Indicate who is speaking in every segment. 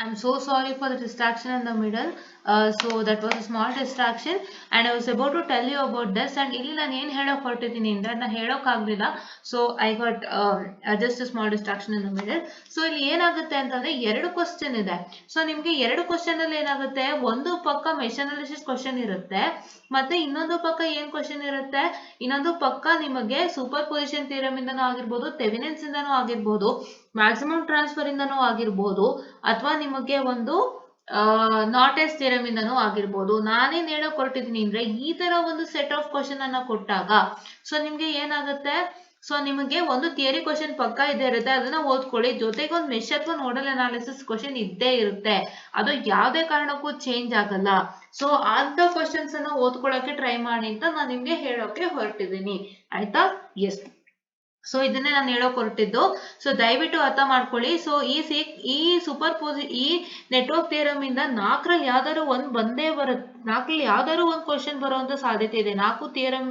Speaker 1: I'm so sorry for the distraction in the middle. So that was a small distraction, and I was about to tell you about this. And ಇಲ್ಲಿ ನಾನು ಏನು ಹೇಳೋಕೆ ಹೊರಟಿದ್ದೀನಿ ಅಂದ್ರೆ ನಾನು ಹೇಳೋಕ್ಕಾಗಲಿಲ್ಲ. So I got just a small distraction in the middle. So ಇಲ್ಲಿ ಏನಾಗುತ್ತೆ ಅಂತಂದ್ರೆ ಎರಡು ಕ್ವಶನ್ ಇದೆ. ಸೊ ನಿಮ್ಗೆ ಎರಡು ಕ್ವಶನ್ ಅಲ್ಲಿ ಏನಾಗುತ್ತೆ, ಒಂದು ಪಕ್ಕ ಮೆಶ್ ಅನಾಲಿಸಿಸ್ ಕ್ವಶನ್ ಇರುತ್ತೆ, ಮತ್ತೆ ಇನ್ನೊಂದು ಪಕ್ಕ ಏನ್ ಕ್ವಶನ್ ಇರುತ್ತೆ, ಇನ್ನೊಂದು ಪಕ್ಕ ನಿಮಗೆ ಸೂಪರ್ ಪೊಸಿಷನ್ ಥಿಯರಮ್ ಇಂದನೂ ಆಗಿರ್ಬೋದು, ಥೆವೆನಿನ್ಸ್ ಇಂದನೂ ಆಗಿರ್ಬೋದು, ಮ್ಯಾಕ್ಸಿಮಮ್ ಟ್ರಾನ್ಸ್ಫರ್ ಇಂದನೂ ಆಗಿರ್ಬೋದು, ಅಥವಾ ನಿಮಗೆ ಒಂದು ನಾರ್ಟೆಸ್ ಥಿಯರಮ್ ಇಂದನೂ ಆಗಿರ್ಬೋದು. ನಾನೇನ್ ಹೇಳಕ್ ಹೊರಟಿದ್ದೀನಿ ಅಂದ್ರೆ ಈ ತರ ಒಂದು ಸೆಟ್ ಆಫ್ ಕ್ವಶನ್ ಅನ್ನ ಕೊಟ್ಟಾಗ ಸೊ ನಿಮ್ಗೆ ಏನಾಗುತ್ತೆ, ಸೊ ನಿಮಗೆ ಒಂದು ಥಿಯರಿ ಕ್ವಶನ್ ಪಕ್ಕ ಇದ್ದೇ ಇರುತ್ತೆ, ಅದನ್ನ ಓದ್ಕೊಳ್ಳಿ. ಜೊತೆಗೆ ಒಂದು ಮೆಶ್ ಅಥವಾ ನೋಡಲ್ ಅನಾಲಿಸಿಸ್ ಕ್ವಶನ್ ಇದ್ದೇ ಇರುತ್ತೆ, ಅದು ಯಾವುದೇ ಕಾರಣಕ್ಕೂ ಚೇಂಜ್ ಆಗಲ್ಲ. ಸೊ ಅಂತ ಕ್ವಶನ್ಸ್ ಅನ್ನ ಓದ್ಕೊಳ್ಳೋಕೆ ಟ್ರೈ ಮಾಡಿ ಅಂತ ನಾನು ನಿಮ್ಗೆ ಹೇಳೋಕೆ ಹೊರಟಿದ್ದೀನಿ, ಆಯ್ತಾ? ಎಸ್, ಸೊ ಇದನ್ನೇ ನಾನು ಹೇಳೋಕೆ ಹೊರಟಿದ್ದು. ಸೊ ದಯವಿಟ್ಟು ಅರ್ಥ ಮಾಡ್ಕೊಳ್ಳಿ. ಸೊ ಈ ಈ ನೆಟ್ವರ್ಕ್ ಥಿಯರಮ್ ಇಂದ ನಾಲ್ಕರಲ್ಲಿ ಯಾವ್ದಾದ್ರು ಒಂದ್ ಬಂದೇ ಬರುತ್ತೆ, ನಾಲ್ಕರಲ್ಲಿ ಯಾವ್ದಾದ್ರು ಒಂದು ಕ್ವಶನ್ ಬರುವಂತ ಸಾಧ್ಯತೆ ಇದೆ. ನಾಲ್ಕು ಥಿಯರಮ್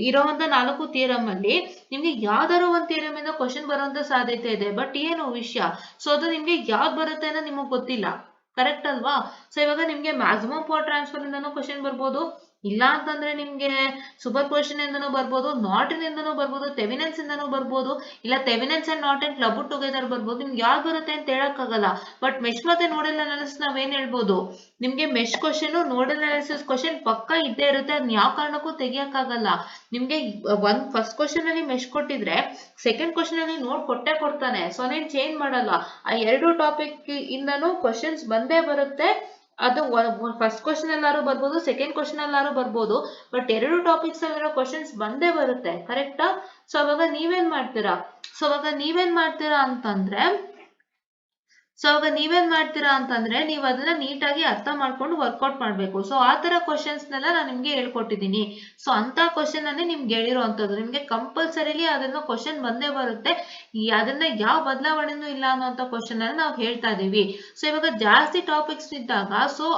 Speaker 1: ಇರೋವಂತ ನಾಲ್ಕು ಥಿಯರಮ್ ಅಲ್ಲಿ ನಿಮ್ಗೆ ಯಾವ್ದಾದ್ರು ಒಂದ್ ಥಿಯರಮ್ ಇಂದ ಕ್ವಶನ್ ಬರುವಂತ ಸಾಧ್ಯತೆ ಇದೆ. ಬಟ್ ಏನು ವಿಷಯ, ಸೊ ಅದು ನಿಮ್ಗೆ ಯಾವ್ದು ಬರುತ್ತೆ ಅನ್ನೋ ನಿಮಗ್ ಗೊತ್ತಿಲ್ಲ, ಕರೆಕ್ಟ್ ಅಲ್ವಾ? ಸೊ ಇವಾಗ ನಿಮ್ಗೆ ಮ್ಯಾಕ್ಸಿಮಮ್ ಪವರ್ ಟ್ರಾನ್ಸ್ಫರ್ ಇಂದನೂ ಕ್ವಶನ್ ಬರ್ಬೋದು, ಇಲ್ಲ ಅಂತಂದ್ರೆ ನಿಮ್ಗೆ ಸೂಪರ್ ಪೊಸಿಷನ್ ಇಂದನೂ ಬರ್ಬೋದು, ನಾರ್ಟನ್ ಇಂದನೂ ಬರ್ಬೋದು, ಥೆವೆನಿನ್ಸ್ ಇಂದನೂ ಬರ್ಬೋದು, ಇಲ್ಲ Thevenin's and Norton club together ಬರ್ಬೋದು. ನಿಮ್ಗೆ ಯಾವ್ದು ಬರುತ್ತೆ ಅಂತ ಹೇಳಕ್ಕಾಗಲ್ಲ. ಬಟ್ ಮೆಶ್ ಮತ್ತೆ ನೋಡಲ್ ಅನಾಲಿಸಿಸ್ ನಾವೇನ್ ಹೇಳ್ಬೋದು, ನಿಮ್ಗೆ mesh question nodal analysis question ಪಕ್ಕ ಇದ್ದೇ ಇರುತ್ತೆ, ಅದನ್ನ ಯಾವ ಕಾರಣಕ್ಕೂ ತೆಗಿಯಕ್ಕಾಗಲ್ಲ. ನಿಮ್ಗೆ ಒಂದ್ ಫಸ್ಟ್ ಕ್ವಶನ್ ಅಲ್ಲಿ ಮೆಶ್ ಕೊಟ್ಟಿದ್ರೆ ಸೆಕೆಂಡ್ ಕ್ವಶನ್ ಅಲ್ಲಿ ನೋಡ್ ಕೊಟ್ಟೆ ಕೊಡ್ತಾನೆ. ಸೊ ಅದೇನ್ ಚೇಂಜ್ ಮಾಡಲ್ಲ. ಆ ಎರಡು ಟಾಪಿಕ್ ಇಂದನೂ ಕ್ವಶನ್ಸ್ ಬಂದೇ ಬರುತ್ತೆ. ಅದು ಫಸ್ಟ್ ಕ್ವಶನ್ ಎಲ್ಲಾರು ಬರ್ಬೋದು, ಸೆಕೆಂಡ್ ಕ್ವಶನ್ ಎಲ್ಲಾರು ಬರ್ಬೋದು, ಬಟ್ ಎರಡು ಟಾಪಿಕ್ಸ್ ಅಲ್ಲಿರೋ ಕ್ವಶನ್ಸ್ ಬಂದೇ ಬರುತ್ತೆ, ಕರೆಕ್ಟಾ? ಸೊ ಅವಾಗ ನೀವೇನ್ ಮಾಡ್ತೀರಾ ಅಂತಂದ್ರೆ ನೀವು ಅದನ್ನ ನೀಟಾಗಿ ಅರ್ಥ ಮಾಡ್ಕೊಂಡು ವರ್ಕೌಟ್ ಮಾಡ್ಬೇಕು. ಸೊ ಆ ತರ ಕ್ವಶನ್ಸ್ ನೆಲ್ಲ ನಾನು ನಿಮ್ಗೆ ಹೇಳ್ಕೊಟ್ಟಿದ್ದೀನಿ. ಸೊ ಅಂತ ಕ್ವಶನ್ ಅನ್ನೇ ನಿಮ್ಗೆ ಹೇಳಿರುವಂತದ್ದು. ನಿಮ್ಗೆ ಕಂಪಲ್ಸರಿಲಿ ಅದನ್ನ ಕ್ವಶನ್ ಬಂದೇ ಬರುತ್ತೆ, ಅದನ್ನ ಯಾವ ಬದಲಾವಣೆನೂ ಇಲ್ಲ ಅನ್ನೋಂಥ ಕ್ವಶನ್ ಅನ್ನ ನಾವು ಹೇಳ್ತಾ ಇದೀವಿ. ಸೊ ಇವಾಗ ಜಾಸ್ತಿ ಟಾಪಿಕ್ಸ್ ಇದ್ದಾಗ ಸೊ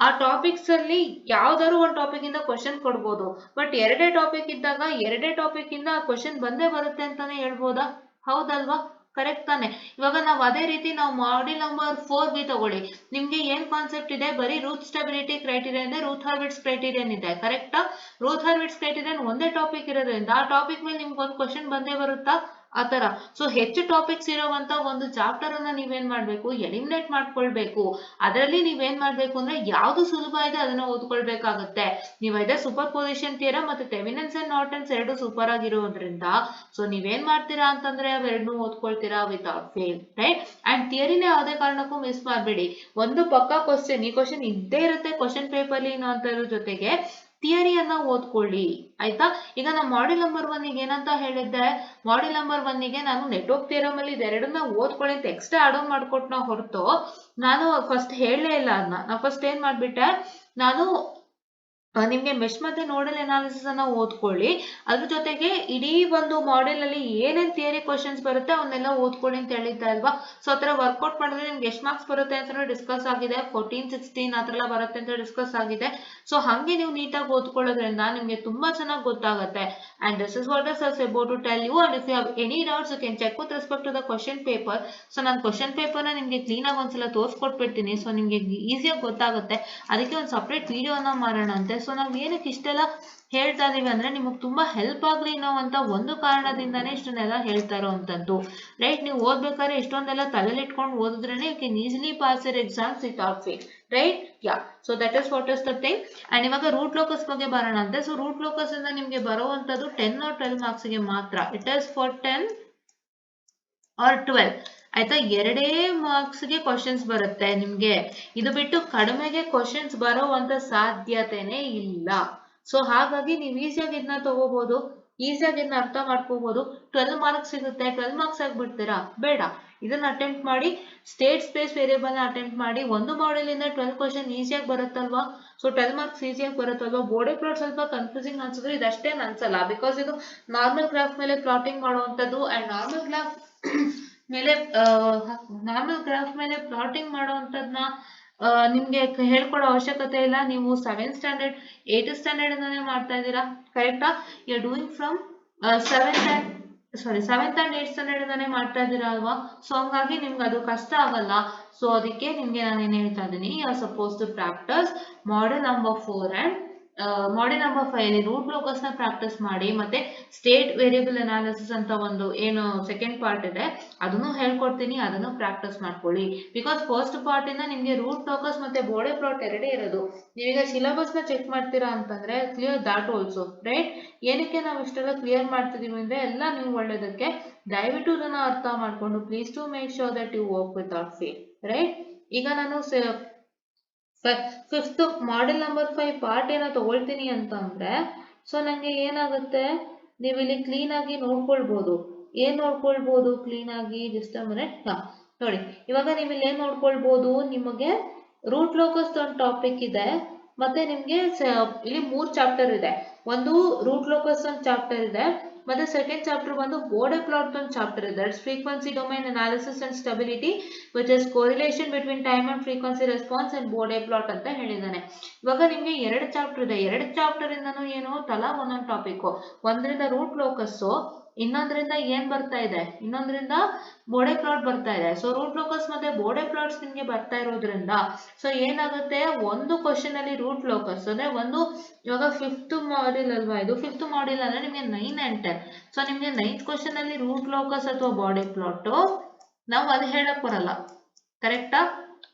Speaker 1: ಆ ಟಾಪಿಕ್ಸ್ ಅಲ್ಲಿ ಯಾವ್ದಾದ್ರು ಒಂದು ಟಾಪಿಕ್ ಇಂದ ಕ್ವಶನ್ ಕೊಡ್ಬೋದು. ಬಟ್ ಎರಡೇ ಟಾಪಿಕ್ ಇದ್ದಾಗ ಎರಡೇ ಟಾಪಿಕ್ ಇಂದ ಕ್ವಶನ್ ಬಂದೇ ಬರುತ್ತೆ ಅಂತಾನೆ ಹೇಳ್ಬೋದಾ? ಹೌದಲ್ವಾ? ಕರೆಕ್ಟ್ ತಾನೆ? ಇವಾಗ ನಾವು ಅದೇ ರೀತಿ ನಾವು ಮಾಡ್ಯೂಲ್ ನಂಬರ್ 4B ತಗೊಳ್ಳಿ. ನಿಮ್ಗೆ ಏನ್ ಕಾನ್ಸೆಪ್ಟ್ ಇದೆ, ಬರೀ ರೂಟ್ ಸ್ಟೆಬಿಲಿಟಿ ಕ್ರೈಟೀರಿಯನ್ ಇದೆ, ರೂಟ್ ಹಾರ್ವಿಟ್ಸ್ ಕ್ರೈಟೀರಿಯನ್ ಇದೆ, ಕರೆಕ್ಟಾ? ರೂಟ್ ಹಾರ್ವಿಟ್ಸ್ ಕ್ರೈಟೀರಿಯನ್ ಒಂದೇ ಟಾಪಿಕ್ ಇರೋದ್ರಿಂದ ಆ ಟಾಪಿಕ್ ಮೇಲೆ ನಿಮ್ಗೆ ಒಂದು ಕ್ವಶನ್ ಬಂದೇ ಬರುತ್ತಾ? ಆತರ. ಸೊ ಹೆಚ್ಚು ಟಾಪಿಕ್ಸ್ ಇರೋವಂತ ಒಂದು ಚಾಪ್ಟರ್ ಅನ್ನ ನೀವೇನ್ ಮಾಡ್ಬೇಕು, ಎಲಿಮಿನೇಟ್ ಮಾಡ್ಕೊಳ್ಬೇಕು. ಅದರಲ್ಲಿ ನೀವೇನ್ ಮಾಡ್ಬೇಕು ಅಂದ್ರೆ ಯಾವ್ದು ಸುಲಭ ಇದೆ ಅದನ್ನ ಓದ್ಕೊಳ್ಬೇಕಾಗತ್ತೆ. ನೀವು ಅದೇ ಸೂಪರ್ ಪೊಸಿಷನ್ ಥಿಯರಮ್ ಮತ್ತೆ ಥೆವೆನಿನ್ಸ್ ಅಂಡ್ ನಾರ್ಟನ್ಸ್ ಎರಡು ಸೂಪರ್ ಆಗಿರೋದ್ರಿಂದ ಸೊ ನೀವೇನ್ ಮಾಡ್ತೀರಾ ಅಂತಂದ್ರೆ ಅವೆರಡನ್ನೂ ಓದ್ಕೊಳ್ತೀರಾ ವಿತೌಟ್ ಫೇಲ್, ರೈಟ್? ಅಂಡ್ ಥಿಯರಿನ ಯಾವುದೇ ಕಾರಣಕ್ಕೂ ಮಿಸ್ ಮಾಡ್ಬೇಡಿ. ಒಂದು ಪಕ್ಕ ಕ್ವಶನ್, ಈ ಕ್ವಶನ್ ಇದ್ದೇ ಇರುತ್ತೆ ಕ್ವಶನ್ ಪೇಪರ್ ಅನ್ನೋ ಜೊತೆಗೆ ಥಿಯರಿಯನ್ನ ಓದ್ಕೊಳ್ಳಿ, ಆಯ್ತಾ? ಈಗ ನಾನು ಮಾಡ್ಯೂಲ್ ನಂಬರ್ 1 ಏನಂತ ಹೇಳಿದ್ದೆ, ಮಾಡ್ಯೂಲ್ ನಂಬರ್ 1 ನಾನು ನೆಟ್ವರ್ಕ್ ಥಿಯರಮ್ ಅಲ್ಲಿ ಇದೆರಡನ್ನ ಓದ್ಕೊಳ್ಳಿ ಅಂತ ಎಕ್ಸ್ಟ್ರಾ ಆಡ್ ಆನ್ ಮಾಡ್ಕೊಟ್ನ ಹೊರತು ನಾನು ಫಸ್ಟ್ ಹೇಳಲೇ ಇಲ್ಲ. ನಾನು ಫಸ್ಟ್ ಏನ್ ಮಾಡ್ಬಿಟ್ಟೆ, ನಾನು ನಿಮ್ಗೆ ಮೆಶ್ ಮತ್ತೆ ನೋಡಲ್ ಅನಾಲಿಸಿಸ್ ಅನ್ನ ಓದ್ಕೊಳ್ಳಿ, ಅದ್ರ ಜೊತೆಗೆ ಇಡೀ ಒಂದು ಮಾಡೆಲ್ ಅಲ್ಲಿ ಏನೇನ್ ಥಿಯರಿ ಕ್ವಶನ್ಸ್ ಬರುತ್ತೆ ಅವನ್ನೆಲ್ಲ ಓದ್ಕೊಳ್ಳಿ ಅಂತ ಹೇಳಿದ್ದೆ ಅಲ್ವಾ? ಸೊ ಆತರ ವರ್ಕೌಟ್ ಮಾಡಿದ್ರೆ ನಿಮ್ಗೆ ಎಷ್ಟು ಮಾರ್ಕ್ಸ್ ಬರುತ್ತೆ ಅಂತ ಡಿಸ್ಕಸ್ ಆಗಿದೆ. 14, 16 ಆತರ ಬರುತ್ತೆ ಅಂತ ಡಿಸ್ಕಸ್ ಆಗಿದೆ. ಸೊ ಹಂಗೆ ನೀವು ನೀಟಾಗಿ ಓದ್ಕೊಳ್ಳೋದ್ರಿಂದ ನಿಮ್ಗೆ ತುಂಬಾ ಚೆನ್ನಾಗಿ ಗೊತ್ತಾಗುತ್ತೆ. And this is what I about to tell you. And if you have any doubts you can check with respect to the question paper. So ನಾನು ಕ್ವಶನ್ ಪೇಪರ್ನ ನಿಮ್ಗೆ ಕ್ಲೀನ್ ಆಗಿ ಒಂದ್ಸಲ ತೋರಿಸ್ಕೊಟ್ಬಿಡ್ತೀನಿ, ಸೊ ನಿಮ್ಗೆ ಈಸಿಯಾಗಿ ಗೊತ್ತಾಗುತ್ತೆ. ಅದಕ್ಕೆ ಒಂದು ಸಪ್ರೇಟ್ ವಿಡಿಯೋನ ಮಾಡೋಣ ಅಂತೆ. ಸೊ ನಾವ್ ಏನಕ್ಕೆ ಇಷ್ಟೆಲ್ಲ ಹೇಳ್ತಾ ಇದೀವಿ ಅಂದ್ರೆ ನಿಮಗೆ ತುಂಬಾ ಹೆಲ್ಪ್ ಆಗ್ಲಿ ಅನ್ನೋ ಅಂತ ಒಂದು ಕಾರಣದಿಂದಾನೇ ಇಷ್ಟನ್ನೆಲ್ಲ ಹೇಳ್ತಾ ಇರೋವಂಥದ್ದು, ರೈಟ್? ನೀವು ಓದ್ಬೇಕಾದ್ರೆ ಇಷ್ಟೊಂದೆಲ್ಲ ತಲೆಯಲ್ಲಿ ಇಟ್ಕೊಂಡು ಓದಿದ್ರೇನೆ you can easily pass your exams without fail, right? Ya, so that is what is the thing. And ಇವಾಗ ರೂಟ್ ಲೋಕಸ್ ಬಗ್ಗೆ ಬರೋಣ ಅಂತೆ. ಸೊ ರೂಟ್ ಲೋಕಸ್ ಇಂದ ನಿಮ್ಗೆ ಬರುವಂತದ್ದು 10 or 12 ಮಾರ್ಕ್ಸ್ ಗೆ ಮಾತ್ರ. ಇಟ್ ಇಸ್ ಫಾರ್ 10 or 12, ಆಯ್ತಾ? 2 ಮಾರ್ಕ್ಸ್ ಗೆ ಕ್ವಶನ್ಸ್ ಬರುತ್ತೆ ನಿಮ್ಗೆ. ಇದು ಬಿಟ್ಟು ಕಡಿಮೆಗೆ ಕ್ವಶನ್ಸ್ ಬರೋವಂತ ಸಾಧ್ಯತೆನೇ ಇಲ್ಲ. ಸೊ ಹಾಗಾಗಿ ನೀವು ಈಸಿಯಾಗಿ ಇದನ್ನ ತಗೋಬಹುದು, ಈಸಿಯಾಗಿ ಇದನ್ನ ಅರ್ಥ ಮಾಡ್ಕೋಬಹುದು. 12 ಮಾರ್ಕ್ಸ್ ಸಿಗುತ್ತೆ, 12 ಮಾರ್ಕ್ಸ್ ಆಗ್ಬಿಡ್ತೀರಾ? ಬೇಡ, ಇದನ್ನ ಅಟೆಂಪ್ಟ್ ಮಾಡಿ. ಸ್ಟೇಟ್ ಸ್ಪೇಸ್ ವೇರಿಯಬಲ್ ನ ಅಟೆಂಪ್ಟ್ ಮಾಡಿ. ಒಂದು ಮಾಡೆಲ್ ಇಂದ 12 ಕ್ವಶನ್ ಈಸಿಯಾಗಿ ಬರುತ್ತಲ್ವಾ? ಸೊ 12 ಮಾರ್ಕ್ಸ್ ಈಸಿಯಾಗಿ ಬರುತ್ತಲ್ವಾ? ಬೋರ್ಡ್ ಪ್ಲಾಟ್ ಸ್ವಲ್ಪ ಕನ್ಫ್ಯೂಸಿಂಗ್ ಅನ್ಸಿದ್ರೆ ಇದಷ್ಟೇನು ಅನ್ಸಲ್ಲ, ಬಿಕಾಸ್ ಇದು ನಾರ್ಮಲ್ ಗ್ರಾಫ್ ಮೇಲೆ ಪ್ಲಾಟಿಂಗ್ ಮಾಡುವಂತದ್ದು. ಅಂಡ್ ನಾರ್ಮಲ್ ಗ್ರಾಫ್ ಮೇಲೆ ಪ್ಲಾಟಿಂಗ್ ಮಾಡುವಂತದ್ನ ನಿಮ್ಗೆ ಹೇಳ್ಕೊಡೋ ಅವಶ್ಯಕತೆ ಇಲ್ಲ. ನೀವು 7th ಸ್ಟ್ಯಾಂಡರ್ಡ್ 8th ಸ್ಟ್ಯಾಂಡರ್ಡ್ ಇಂದಾನೆ ಮಾಡ್ತಾ ಇದ್ದೀರಾ, ಕರೆಕ್ಟಾ? You are doing from 7th and sorry 7th and 8th standard ಇಂದಾನೆ ಮಾಡ್ತಾ ಇದ್ದೀರಾ ಅಲ್ವಾ, ಸೊ ಹಂಗಾಗಿ ನಿಮ್ಗೆ ಅದು ಕಷ್ಟ ಆಗಲ್ಲ. ಸೊ ಅದಕ್ಕೆ ನಿಮ್ಗೆ ನಾನು ಏನ್ ಹೇಳ್ತಾ ಇದ್ದೀನಿ, you are suppose to practise model number 4 and model number 5 ಅಲ್ಲಿ ರೂಟ್ ಲೋಕಸ್ ನ ಪ್ರಾಕ್ಟೀಸ್ ಮಾಡಿ, ಮತ್ತೆ ಸ್ಟೇಟ್ ವೇರಿಯಬಲ್ ಅನಾಲಿಸಿಸ್ ಅಂತ ಒಂದು ಏನು ಸೆಕೆಂಡ್ ಪಾರ್ಟ್ ಇದೆ ಅದನ್ನು ಹೇಳ್ಕೊಡ್ತೀನಿ, ಅದನ್ನು ಪ್ರಾಕ್ಟೀಸ್ ಮಾಡ್ಕೊಳ್ಳಿ. ಬಿಕಾಸ್ ಫಸ್ಟ್ ಪಾರ್ಟ್ ಇಂದ ನಿಮ್ಗೆ ರೂಟ್ ಲೋಕಸ್ ಮತ್ತೆ ಬೋರ್ಡೆ ಪ್ಲಾಟ್ ಎರಡೇ ಇರೋದು. ನೀವೀಗ ಸಿಲೆಬಸ್ ನ ಚೆಕ್ ಮಾಡ್ತೀರಾ ಅಂತಂದ್ರೆ ಕ್ಲಿಯರ್ ದಾಟ್ ಆಲ್ಸೋ, ರೈಟ್. ಏನಕ್ಕೆ ನಾವು ಇಷ್ಟೆಲ್ಲ ಕ್ಲಿಯರ್ ಮಾಡ್ತಿದೀವಿ ಅಂದ್ರೆ ಎಲ್ಲ ನೀವು ಒಳ್ಳೇದಕ್ಕೆ. ದಯವಿಟ್ಟು ಇದನ್ನ ಅರ್ಥ ಮಾಡ್ಕೊಂಡು please to make sure that you work without fail, right. ಈಗ ನಾನು ಫಿಫ್ತ್ ಮಾಡೆಲ್ ನಂಬರ್ 5 ಪಾರ್ಟ್ ಏನೋ ತಗೊಳ್ತೀನಿ ಅಂತ ಅಂದ್ರೆ, ಸೊ ನಂಗೆ ಏನಾಗುತ್ತೆ, ನೀವು ಇಲ್ಲಿ ಕ್ಲೀನ್ ಆಗಿ ನೋಡ್ಕೊಳ್ಬಹುದು. ಏನ್ ನೋಡ್ಕೊಳ್ಬಹುದು ಕ್ಲೀನ್ ಆಗಿ, ಜಸ್ಟ್ ನೋಡಿ. ಇವಾಗ ನೀವು ಇಲ್ಲಿ ಏನ್ ನೋಡ್ಕೊಳ್ಬಹುದು, ನಿಮಗೆ ರೂಟ್ ಲೋಕಸ್ ಒಂದು ಟಾಪಿಕ್ ಇದೆ, ಮತ್ತೆ ನಿಮ್ಗೆ ಇಲ್ಲಿ 3 ಚಾಪ್ಟರ್ ಇದೆ. ಒಂದು ರೂಟ್ ಲೋಕಸ್ ಒಂದು ಚಾಪ್ಟರ್ ಇದೆ, ಮತ್ತೆ ಸೆಕೆಂಡ್ ಚಾಪ್ಟರ್ ಬಂದು ಬೋರ್ಡೆ ಪ್ಲಾಟ್ ಒಂದು ಚಾಪ್ಟರ್ ಇದೆ. That's frequency domain analysis and stability which is correlation between time and frequency response and Bode plot ಅಂತ ಹೇಳಿದ್ದಾನೆ. ಇವಾಗ ನಿಮ್ಗೆ 2 ಚಾಪ್ಟರ್ ಇದೆ, 2 ಚಾಪ್ಟರ್ ಇಂದನೂ ಏನು ತಲಾ ಒಂದೊಂದು ಟಾಪಿಕ್. ಒಂದರಿಂದ ರೂಟ್ ಲೋಕಸ್, ಇನ್ನೊಂದರಿಂದ ಏನ್ ಬರ್ತಾ ಇದೆ, ಇನ್ನೊಂದರಿಂದ ಬೋರ್ಡೆ ಪ್ಲಾಟ್ ಬರ್ತಾ ಇದೆ. ಸೊ ರೂಟ್ ಲೋಕಸ್ ಮತ್ತೆ ಬೋರ್ಡೆ ಪ್ಲಾಟ್ಸ್ ನಿಮ್ಗೆ ಬರ್ತಾ ಇರೋದ್ರಿಂದ ಸೊ ಏನಾಗುತ್ತೆ, ಒಂದು ಕ್ವಶನ್ ಅಲ್ಲಿ ರೂಟ್ ಲೋಕಸ್ ಅಂದ್ರೆ ಒಂದು, ಇವಾಗ 5th ಮಾಡೆಲ್ ಅಲ್ವಾ ಇದು, 5th ಮಾಡೆಲ್ ಅಂದ್ರೆ ನಿಮ್ಗೆ 9 and 10. ಸೊ ನಿಮ್ಗೆ 9th ಕ್ವಶನ್ ಅಲ್ಲಿ ರೂಟ್ ಲೋಕಸ್ ಅಥವಾ ಬೋರ್ಡೆ ಪ್ಲಾಟ್ ನಾವು ಅದು ಹೇಳಕ್ ಬರಲ್ಲ, ಕರೆಕ್ಟಾ?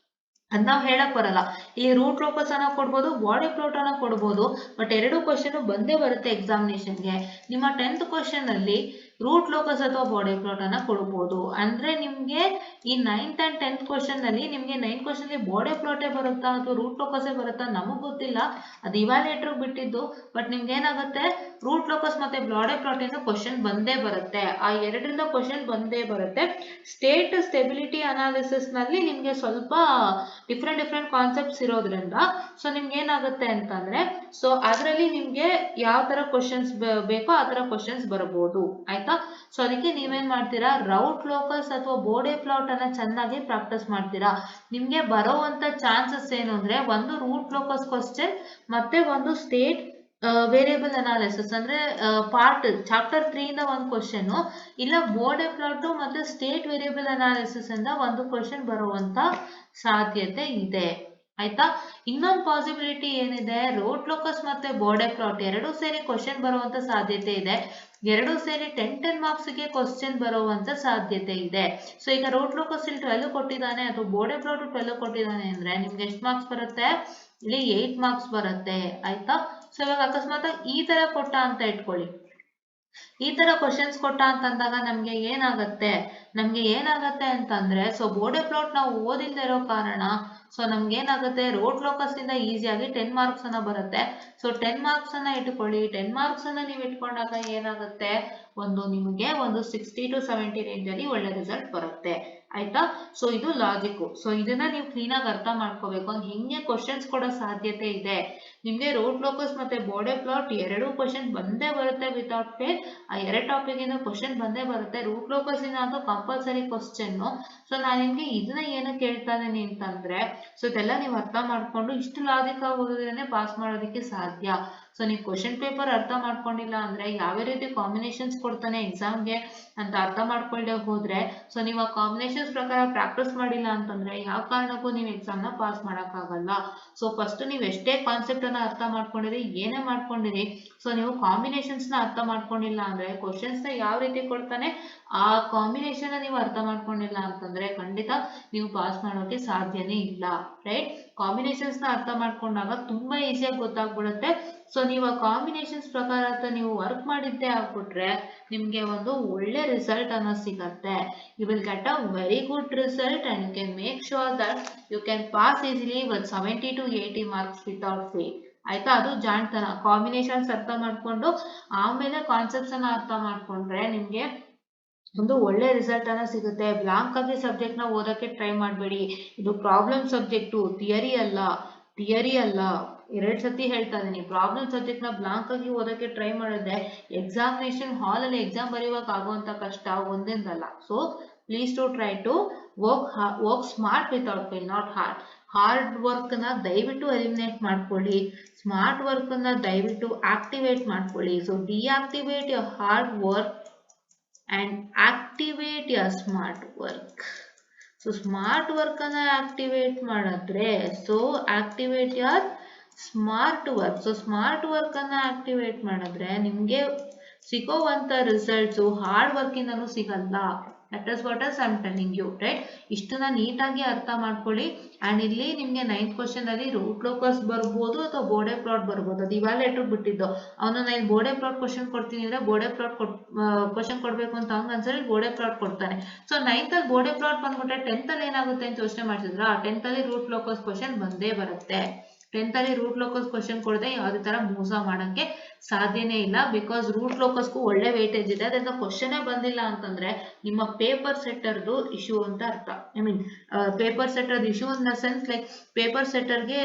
Speaker 1: ಅದ್ ನಾವು ಹೇಳಕ್ ಬರಲ್ಲ. ಇಲ್ಲಿ ರೂಟ್ ಲೋಕಸ್ ಅನ್ನ ಕೊಡ್ಬೋದು, ಬಾಡಿ ಪ್ಲಾಟ್ ಅನ್ನ ಕೊಡ್ಬೋದು, ಬಟ್ 2 ಕ್ವಶನ್ ಬಂದೇ ಬರುತ್ತೆ ಎಕ್ಸಾಮಿನೇಷನ್ಗೆ. ನಿಮ್ಮ 10th ಕ್ವಶನ್ ಅಲ್ಲಿ ರೂಟ್ ಲೋಕಸ್ ಅಥವಾ ಬಾಡಿ ಪ್ಲಾಟ್ ಅನ್ನ ಕೊಡ್ಬೋದು. ಅಂದ್ರೆ ನಿಮ್ಗೆ ಈ 9th and 10th ಕ್ವಶನ್ ಅಲ್ಲಿ ನಿಮ್ಗೆ 9th ಕ್ವಶನ್ ಅಲ್ಲಿ ಬಾಡಿ ಪ್ಲಾಟೇ ಬರುತ್ತಾ ಅಥವಾ ರೂಟ್ ಲೋಕಸ್ ಬರುತ್ತಾ ನಮಗ್ ಗೊತ್ತಿಲ್ಲ, ಅದು ಇವ್ಯಾಲ್ಯೂಯೇಟರ್ ಬಿಟ್ಟಿದ್ದು. ಬಟ್ ನಿಮ್ಗೆ ಏನಾಗುತ್ತೆ, ರೂಟ್ ಲೋಕಸ್ ಮತ್ತೆ ಬಾಡಿ ಪ್ಲಾಟ್ ಇಂದ ಕ್ವಶನ್ ಬಂದೇ ಬರುತ್ತೆ, ಆ ಎರಡರಿಂದ ಕ್ವಶನ್ ಬಂದೇ ಬರುತ್ತೆ. ಸ್ಟೇಟ್ ಸ್ಟೆಬಿಲಿಟಿ ಅನಾಲಿಸಿಸ್ ನಲ್ಲಿ ನಿಮ್ಗೆ ಸ್ವಲ್ಪ ಡಿಫ್ರೆಂಟ್ ಕಾನ್ಸೆಪ್ಟ್ಸ್ ಇರೋದ್ರಿಂದ ಸೊ ನಿಮ್ಗೆ ಏನಾಗುತ್ತೆ ಅಂತಂದ್ರೆ, ಸೊ ಅದರಲ್ಲಿ ನಿಮ್ಗೆ ಯಾವ ತರ ಕ್ವಶನ್ಸ್ ಬೇಕೋ ಆ ತರ ಕ್ವಶನ್ಸ್ ಬರಬಹುದು, ಆಯ್ತಾ? ಸೊ ಅದಕ್ಕೆ ನೀವೇನ್ ಮಾಡ್ತೀರಾ, ರೌಟ್ ಲೋಕಸ್ ಅಥವಾ ಬೋರ್ಡೆ ಪ್ಲಾಟ್ ಅನ್ನ ಚೆನ್ನಾಗಿ ಪ್ರಾಕ್ಟೀಸ್ ಮಾಡ್ತೀರಾ. ನಿಮ್ಗೆ ಬರೋವಂತ ಚಾನ್ಸಸ್ ಏನು ಅಂದ್ರೆ, ಒಂದು ರೂಟ್ ಲೋಕಸ್ ಕ್ವಶನ್ ಮತ್ತೆ ಒಂದು ಸ್ಟೇಟ್ ವೇರಿಯಬಲ್ ಅನಾಲಿಸಿಸ್ ಅಂದ್ರೆ ಪಾರ್ಟ್ ಚಾಪ್ಟರ್ 3 ಇಂದ ಒಂದು ಕ್ವಶನ್, ಇಲ್ಲ ಬೋರ್ಡೆ ಪ್ಲಾಟ್ ಮತ್ತೆ ಸ್ಟೇಟ್ ವೇರಿಯಬಲ್ ಅನಾಲಿಸಿಸ್ ಇಂದ ಒಂದು ಕ್ವಶನ್ ಬರುವಂತ ಸಾಧ್ಯತೆ ಇದೆ, ಆಯ್ತಾ? ಇನ್ನೊಂದು ಪಾಸಿಬಿಲಿಟಿ ಏನಿದೆ, ರೂಟ್ ಲೋಕಸ್ ಮತ್ತೆ ಬೋರ್ಡೆ ಪ್ಲಾಟ್ ಎರಡು ಸೇರಿ ಕ್ವಶನ್ ಬರುವಂತ ಸಾಧ್ಯತೆ ಇದೆ. ಎರಡು ಸೇರಿ 10 ಮಾರ್ಕ್ಸ್ ಗೆ ಕ್ವಶನ್ ಬರುವಂತ ಸಾಧ್ಯತೆ ಇದೆ. ಸೊ ಈಗ ರೂಟ್ ಲೋಕಸ್ ಇಲ್ಲಿ 12 ಕೊಟ್ಟಿದ್ದಾನೆ ಅಥವಾ ಬೋರ್ಡೆ ಪ್ಲಾಟ್ 12 ಕೊಟ್ಟಿದ್ದಾನೆ ಅಂದ್ರೆ ನಿಮ್ಗೆ ಎಷ್ಟು ಮಾರ್ಕ್ಸ್ ಬರುತ್ತೆ, ಇಲ್ಲಿ 8 ಮಾರ್ಕ್ಸ್ ಬರುತ್ತೆ, ಆಯ್ತಾ? ಸೊ ಇವಾಗ ಅಕಸ್ಮಾತ್ ಈ ತರ ಕೊಟ್ಟ ಅಂತ ಇಟ್ಕೊಳ್ಳಿ, ಈ ತರ ಕ್ವಶನ್ಸ್ ಕೊಟ್ಟ ಅಂತಂದಾಗ ನಮ್ಗೆ ಏನಾಗತ್ತೆ ಅಂತಂದ್ರೆ, ಸೊ ಬೋರ್ಡೆ ಪ್ಲಾಟ್ ನಾವು ಓದಿಲ್ದೇ ಇರೋ ಕಾರಣ ಸೊ ನಮ್ಗೆ ಏನಾಗುತ್ತೆ, ರೋಡ್ ಲೋಕಸ್ ಇಂದ ಈಸಿಯಾಗಿ 10 ಮಾರ್ಕ್ಸ್ ಅನ್ನ ಬರುತ್ತೆ. ಸೊ 10 ಮಾರ್ಕ್ಸ್ ಅನ್ನ ಇಟ್ಕೊಳ್ಳಿ, 10 ಮಾರ್ಕ್ಸ್ ಅನ್ನ ನೀವು ಇಟ್ಕೊಂಡಾಗ ಏನಾಗುತ್ತೆ, ನಿಮಗೆ ಒಂದು 60 to 70 ರೇಂಜ್ ಅಲ್ಲಿ ಒಳ್ಳೆ ರಿಸಲ್ಟ್ ಬರುತ್ತೆ, ಆಯ್ತಾ? ಸೊ ಇದು ಲಾಜಿಕ್. ಸೊ ಇದನ್ನ ನೀವು ಕ್ಲೀನ್ ಆಗಿ ಅರ್ಥ ಮಾಡ್ಕೋಬೇಕು. ಹಿಂಗೆ ಕ್ವಶನ್ಸ್ ಕೊಡೋ ಸಾಧ್ಯತೆ ಇದೆ. ನಿಮ್ಗೆ ರೋಡ್ ಲೋಕಸ್ ಮತ್ತೆ ಬೋರ್ಡೆ ಪ್ಲಾಟ್ ಎರಡು ಕ್ವಶನ್ ಬಂದೇ ಬರುತ್ತೆ ವಿತೌಟ್ ಫೇಲ್. ಆ ಎರಡು ಟಾಪಿಕ್ ಇಂದ ಕ್ವಶನ್ ಬಂದೇ ಬರುತ್ತೆ. ರೂಟ್ ಲೋಕಸ್ ಇಂದ ಅಂತೂ ಕಂಪಲ್ಸರಿ ಕ್ವಶನ್. ಸೊ ನಾನು ನಿಮ್ಗೆ ಇದನ್ನ ಏನಕ್ಕೆ ಹೇಳ್ತಾ ಇದ್ದೀನಿ ಅಂತಂದ್ರೆ, ಸೊ ಇದೆಲ್ಲ ನೀವು ಅರ್ಥ ಮಾಡ್ಕೊಂಡು ಇಷ್ಟು ಲಾಜಿಕ್ ಆಗಿ ಓದಿದ್ರೇನೆ ಪಾಸ್ ಮಾಡೋದಕ್ಕೆ ಸಾಧ್ಯ. ಸೊ ನೀವು ಕ್ವಶನ್ ಪೇಪರ್ ಅರ್ಥ ಮಾಡ್ಕೊಂಡಿಲ್ಲ ಅಂದ್ರೆ ಯಾವ ರೀತಿ ಕಾಂಬಿನೇಷನ್ಸ್ ಕೊಡ್ತಾನೆ ಎಕ್ಸಾಮ್ಗೆ ಅಂತ ಅರ್ಥ ಮಾಡ್ಕೊಳ್ಳದೆ ಹೋದ್ರೆ, ಸೊ ನೀವು ಆ ಕಾಂಬಿನೇಷನ್ಸ್ ಪ್ರಕಾರ ಪ್ರಾಕ್ಟೀಸ್ ಮಾಡಿಲ್ಲ ಅಂತಂದ್ರೆ ಯಾವ ಕಾರಣಕ್ಕೂ ನೀವು ಎಕ್ಸಾಮ್ ನ ಪಾಸ್ ಮಾಡಕ್ಕಾಗಲ್ಲ. ಸೊ ಫಸ್ಟ್ ನೀವು ಎಷ್ಟೇ ಕಾನ್ಸೆಪ್ಟ್ ಅನ್ನ ಅರ್ಥ ಮಾಡ್ಕೊಂಡಿರಿ, ಏನೇ ಮಾಡ್ಕೊಂಡಿರಿ, ಸೊ ನೀವು ಕಾಂಬಿನೇಷನ್ಸ್ ನ ಅರ್ಥ ಮಾಡ್ಕೊಂಡಿಲ್ಲ ಅಂದ್ರೆ ಕ್ವಶನ್ಸ್ ನ ಯಾವ ರೀತಿ ಕೊಡ್ತಾನೆ ಆ ಕಾಂಬಿನೇಷನ್ ನೀವು ಅರ್ಥ ಮಾಡ್ಕೊಂಡಿಲ್ಲ ಅಂತಂದ್ರೆ ಖಂಡಿತ ನೀವು ಪಾಸ್ ಮಾಡೋಕೆ ಸಾಧ್ಯನೇ ಇಲ್ಲ, ರೈಟ್? ಕಾಂಬಿನೇಷನ್ಸ್ ನ ಅರ್ಥ ಮಾಡ್ಕೊಂಡಾಗ ತುಂಬಾ ಈಸಿಯಾಗಿ ಗೊತ್ತಾಗ್ಬಿಡುತ್ತೆ. ಸೊ ನೀವು ಆ ಕಾಂಬಿನೇಷನ್ಸ್ ಪ್ರಕಾರ ಅಂತ ನೀವು ವರ್ಕ್ ಮಾಡಿದ್ದೆ ಆಗ್ಬಿಟ್ರೆ ನಿಮ್ಗೆ ಒಂದು ಒಳ್ಳೆ ರಿಸಲ್ಟ್ ಅನ್ನೋ ಸಿಗತ್ತೆ. You will get a very good result and you can make sure that you can pass easily with 70 to 80 marks without fail, ಆಯ್ತಾ? ಅದು ಜಾಣ್ತನ. ಕಾಂಬಿನೇಷನ್ಸ್ ಅರ್ಥ ಮಾಡ್ಕೊಂಡು ಆಮೇಲೆ ಕಾನ್ಸೆಪ್ಟ್ಸ್ ಅನ್ನ ಅರ್ಥ ಮಾಡ್ಕೊಂಡ್ರೆ ನಿಮ್ಗೆ ಒಂದು ಒಳ್ಳೆ ರಿಸಲ್ಟ್ ಅನ್ನ ಸಿಗುತ್ತೆ. ಬ್ಲಾಂಕ್ ಆಗಿ ಸಬ್ಜೆಕ್ಟ್ ನ ಓದಕ್ಕೆ ಟ್ರೈ ಮಾಡಬೇಡಿ. ಇದು ಪ್ರಾಬ್ಲಮ್ ಸಬ್ಜೆಕ್ಟು, ಥಿಯರಿ ಅಲ್ಲ. 2 ಸತಿ ಹೇಳ್ತಾ ಇದೀನಿ, ಪ್ರಾಬ್ಲಮ್ ಸಬ್ಜೆಕ್ಟ್ ನ ಬ್ಲಾಂಕ್ ಆಗಿ ಓದಕ್ಕೆ ಟ್ರೈ ಮಾಡಿದ್ರೆ ಎಕ್ಸಾಮಿನೇಷನ್ ಹಾಲ್ ಅಲ್ಲಿ ಎಕ್ಸಾಮ್ ಬರೆಯುವಾಗ ಆಗುವಂತ ಕಷ್ಟ ಒಂದಿಂದಲ್ಲ. So please to try to work smart without fail, not hard. Hard work ನ ದಯವಿಟ್ಟು ಎಲಿಮಿನೇಟ್ ಮಾಡ್ಕೊಳ್ಳಿ, ಸ್ಮಾರ್ಟ್ ವರ್ಕ್ ನ ದಯವಿಟ್ಟು ಆಕ್ಟಿವೇಟ್ ಮಾಡ್ಕೊಳ್ಳಿ. So deactivate your hard work and activate your smart work. So smart work ಅನ್ನ ಆಕ್ಟಿವೇಟ್ ಮಾಡಿದ್ರೆ, so activate your smart work. So smart work ಅನ್ನ activate ಮಾಡಿದ್ರೆ ನಿಮ್ಗೆ ಸಿಗೋವಂತ ರಿಸಲ್ಟ್ಸ್ ಹಾರ್ಡ್ ವರ್ಕ್ ಇಂದನೂ ಸಿಗಲ್ಲ. That is what I am telling you, right? ಇಷ್ಟನ್ನ ನೀಟಾಗಿ ಅರ್ಥ ಮಾಡ್ಕೊಳ್ಳಿ. ಅಂಡ್ ಇಲ್ಲಿ ನಿಮ್ಗೆ 9th ಕ್ವಶನ್ ಅಲ್ಲಿ ರೂಟ್ ಲೋಕಸ್ ಬರ್ಬೋದು ಅಥವಾ ಬೋರ್ಡೆ ಪ್ಲಾಟ್ ಬರ್ಬೋದು, ಅದು ಇವ್ಯಾಲ್ಯೂಯೇಟರ್ ಬಿಟ್ಟಿದ್ದು. ಅವನು ನಾನು ಬೋರ್ಡೆ ಪ್ಲಾಟ್ ಕ್ವಶನ್ ಕೊಡ್ತೀನಿ ಅಂದ್ರೆ ಬೋರ್ಡೆ ಪ್ಲಾಟ್ ಕ್ವಶನ್ ಕೊಡ್ಬೇಕು ಅಂತ ಹಂಗ ಅನ್ಸರಿ ಬೋರ್ಡೆ ಪ್ಲಾಟ್ ಕೊಡ್ತಾನೆ. ಸೊ 9th ಅಲ್ಲಿ ಬೋರ್ಡೆ ಪ್ಲಾಟ್ ಬಂದ್ಬಿಟ್ರೆ 10th ಅಲ್ಲಿ ಏನಾಗುತ್ತೆ ಅಂತ ಯೋಚನೆ ಮಾಡ್ತಿದ್ರ, 10th ಅಲ್ಲಿ ರೂಟ್ ಲೋಕಸ್ ಕ್ವಶನ್ ಬಂದೇ ಬರುತ್ತೆ. 10th ಅಲ್ಲಿ ರೂಟ್ ಲೋಕಸ್ ಕ್ವಶನ್ ಕೊಡದೆ ಯಾವುದೇ ತರ ಮೋಸ ಮಾಡಕ್ಕೆ ಸಾಧ್ಯನೇ ಇಲ್ಲ. ಬಿಕಾಸ್ ರೂಟ್ ಲೋಕಸ್ಗೂ ಒಳ್ಳೆ ವೇಟೇಜ್ ಇದೆ. ಅದರಿಂದ ಕ್ವಶನ್ ಬಂದಿಲ್ಲ ಅಂತಂದ್ರೆ ನಿಮ್ಮ ಪೇಪರ್ ಸೆಟ್ಟರ್ದು ಇಶ್ಯೂ ಅಂತ ಅರ್ಥ. I mean paper setter issue in the sense like paper ಸೆಟ್ಟರ್ಗೆ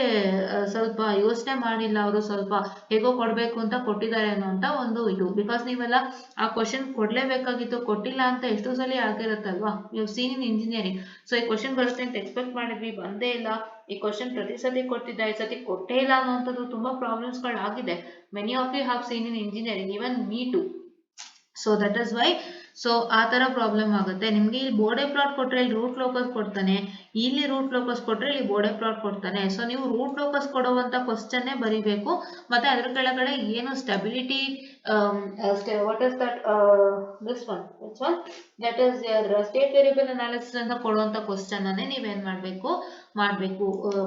Speaker 1: ಸ್ವಲ್ಪ ಯೋಚನೆ ಮಾಡಿಲ್ಲ, ಅವರು ಸ್ವಲ್ಪ ಹೇಗೋ ಕೊಡ್ಬೇಕು ಅಂತ ಕೊಟ್ಟಿದ್ದಾರೆ ಅನ್ನೋಂತ ಒಂದು ಇದು. ಬಿಕಾಸ್ ನೀವೆಲ್ಲ ಆ ಕ್ವಶನ್ ಕೊಡ್ಲೇಬೇಕಾಗಿತ್ತು, ಕೊಟ್ಟಿಲ್ಲ ಅಂತ ಎಷ್ಟು ಸಲ ಆಗಿರುತ್ತಲ್ವಾ, ನೀವು ಸೀನ್ ಇನ್ ಇಂಜಿನಿಯರಿಂಗ್. ಸೊ ಈ ಕ್ವಶನ್ ಬರುತ್ತೆ ಅಂತ ಎಕ್ಸ್ಪೆಕ್ಟ್ ಮಾಡಿದ್ವಿ, ಬಂದೇ ಇಲ್ಲ. ಈ ಕ್ವಶನ್ ಪ್ರತಿ ಸತಿ ಕೊಟ್ಟಿದ್ದ, ಈ ಸತಿ ಕೊಟ್ಟೇ ಇಲ್ಲ ಅನ್ನೋಂಥದ್ದು ತುಂಬಾ ಪ್ರಾಬ್ಲಮ್ಸ್ ಗಳಾಗಿದೆ. Many of you have seen in engineering, even me too. So that is why, so ಆ ತರ ಪ್ರಾಬ್ಲಮ್ ಆಗುತ್ತೆ ನಿಮ್ಗೆ. ಇಲ್ಲಿ ಬೋರ್ಡೆ ಪ್ಲಾಟ್ ಕೊಟ್ರೆ ಇಲ್ಲಿ ರೂಟ್ ಲೋಕಸ್ ಕೊಡ್ತಾನೆ, ಇಲ್ಲಿ ರೂಟ್ ಲೋಕಸ್ ಕೊಟ್ರೆ ಇಲ್ಲಿ ಬೋರ್ಡೆ ಪ್ಲಾಟ್ ಕೊಡ್ತಾನೆ. ಸೊ ನೀವು ರೂಟ್ ಲೋಕಸ್ ಕೊಡುವಂತ ಕ್ವಶನ್ನೇ ಬರೀಬೇಕು. ಮತ್ತೆ ಅದ್ರ ಕೆಳಗಡೆ ಏನು stability, what is that, this one that is your state variable analysis ಅಂತ ಕೊಡುವಂತ ಕ್ವಶನ್ ಅನ್ನೇ ನೀವೇನ್ ಮಾಡ್ಬೇಕು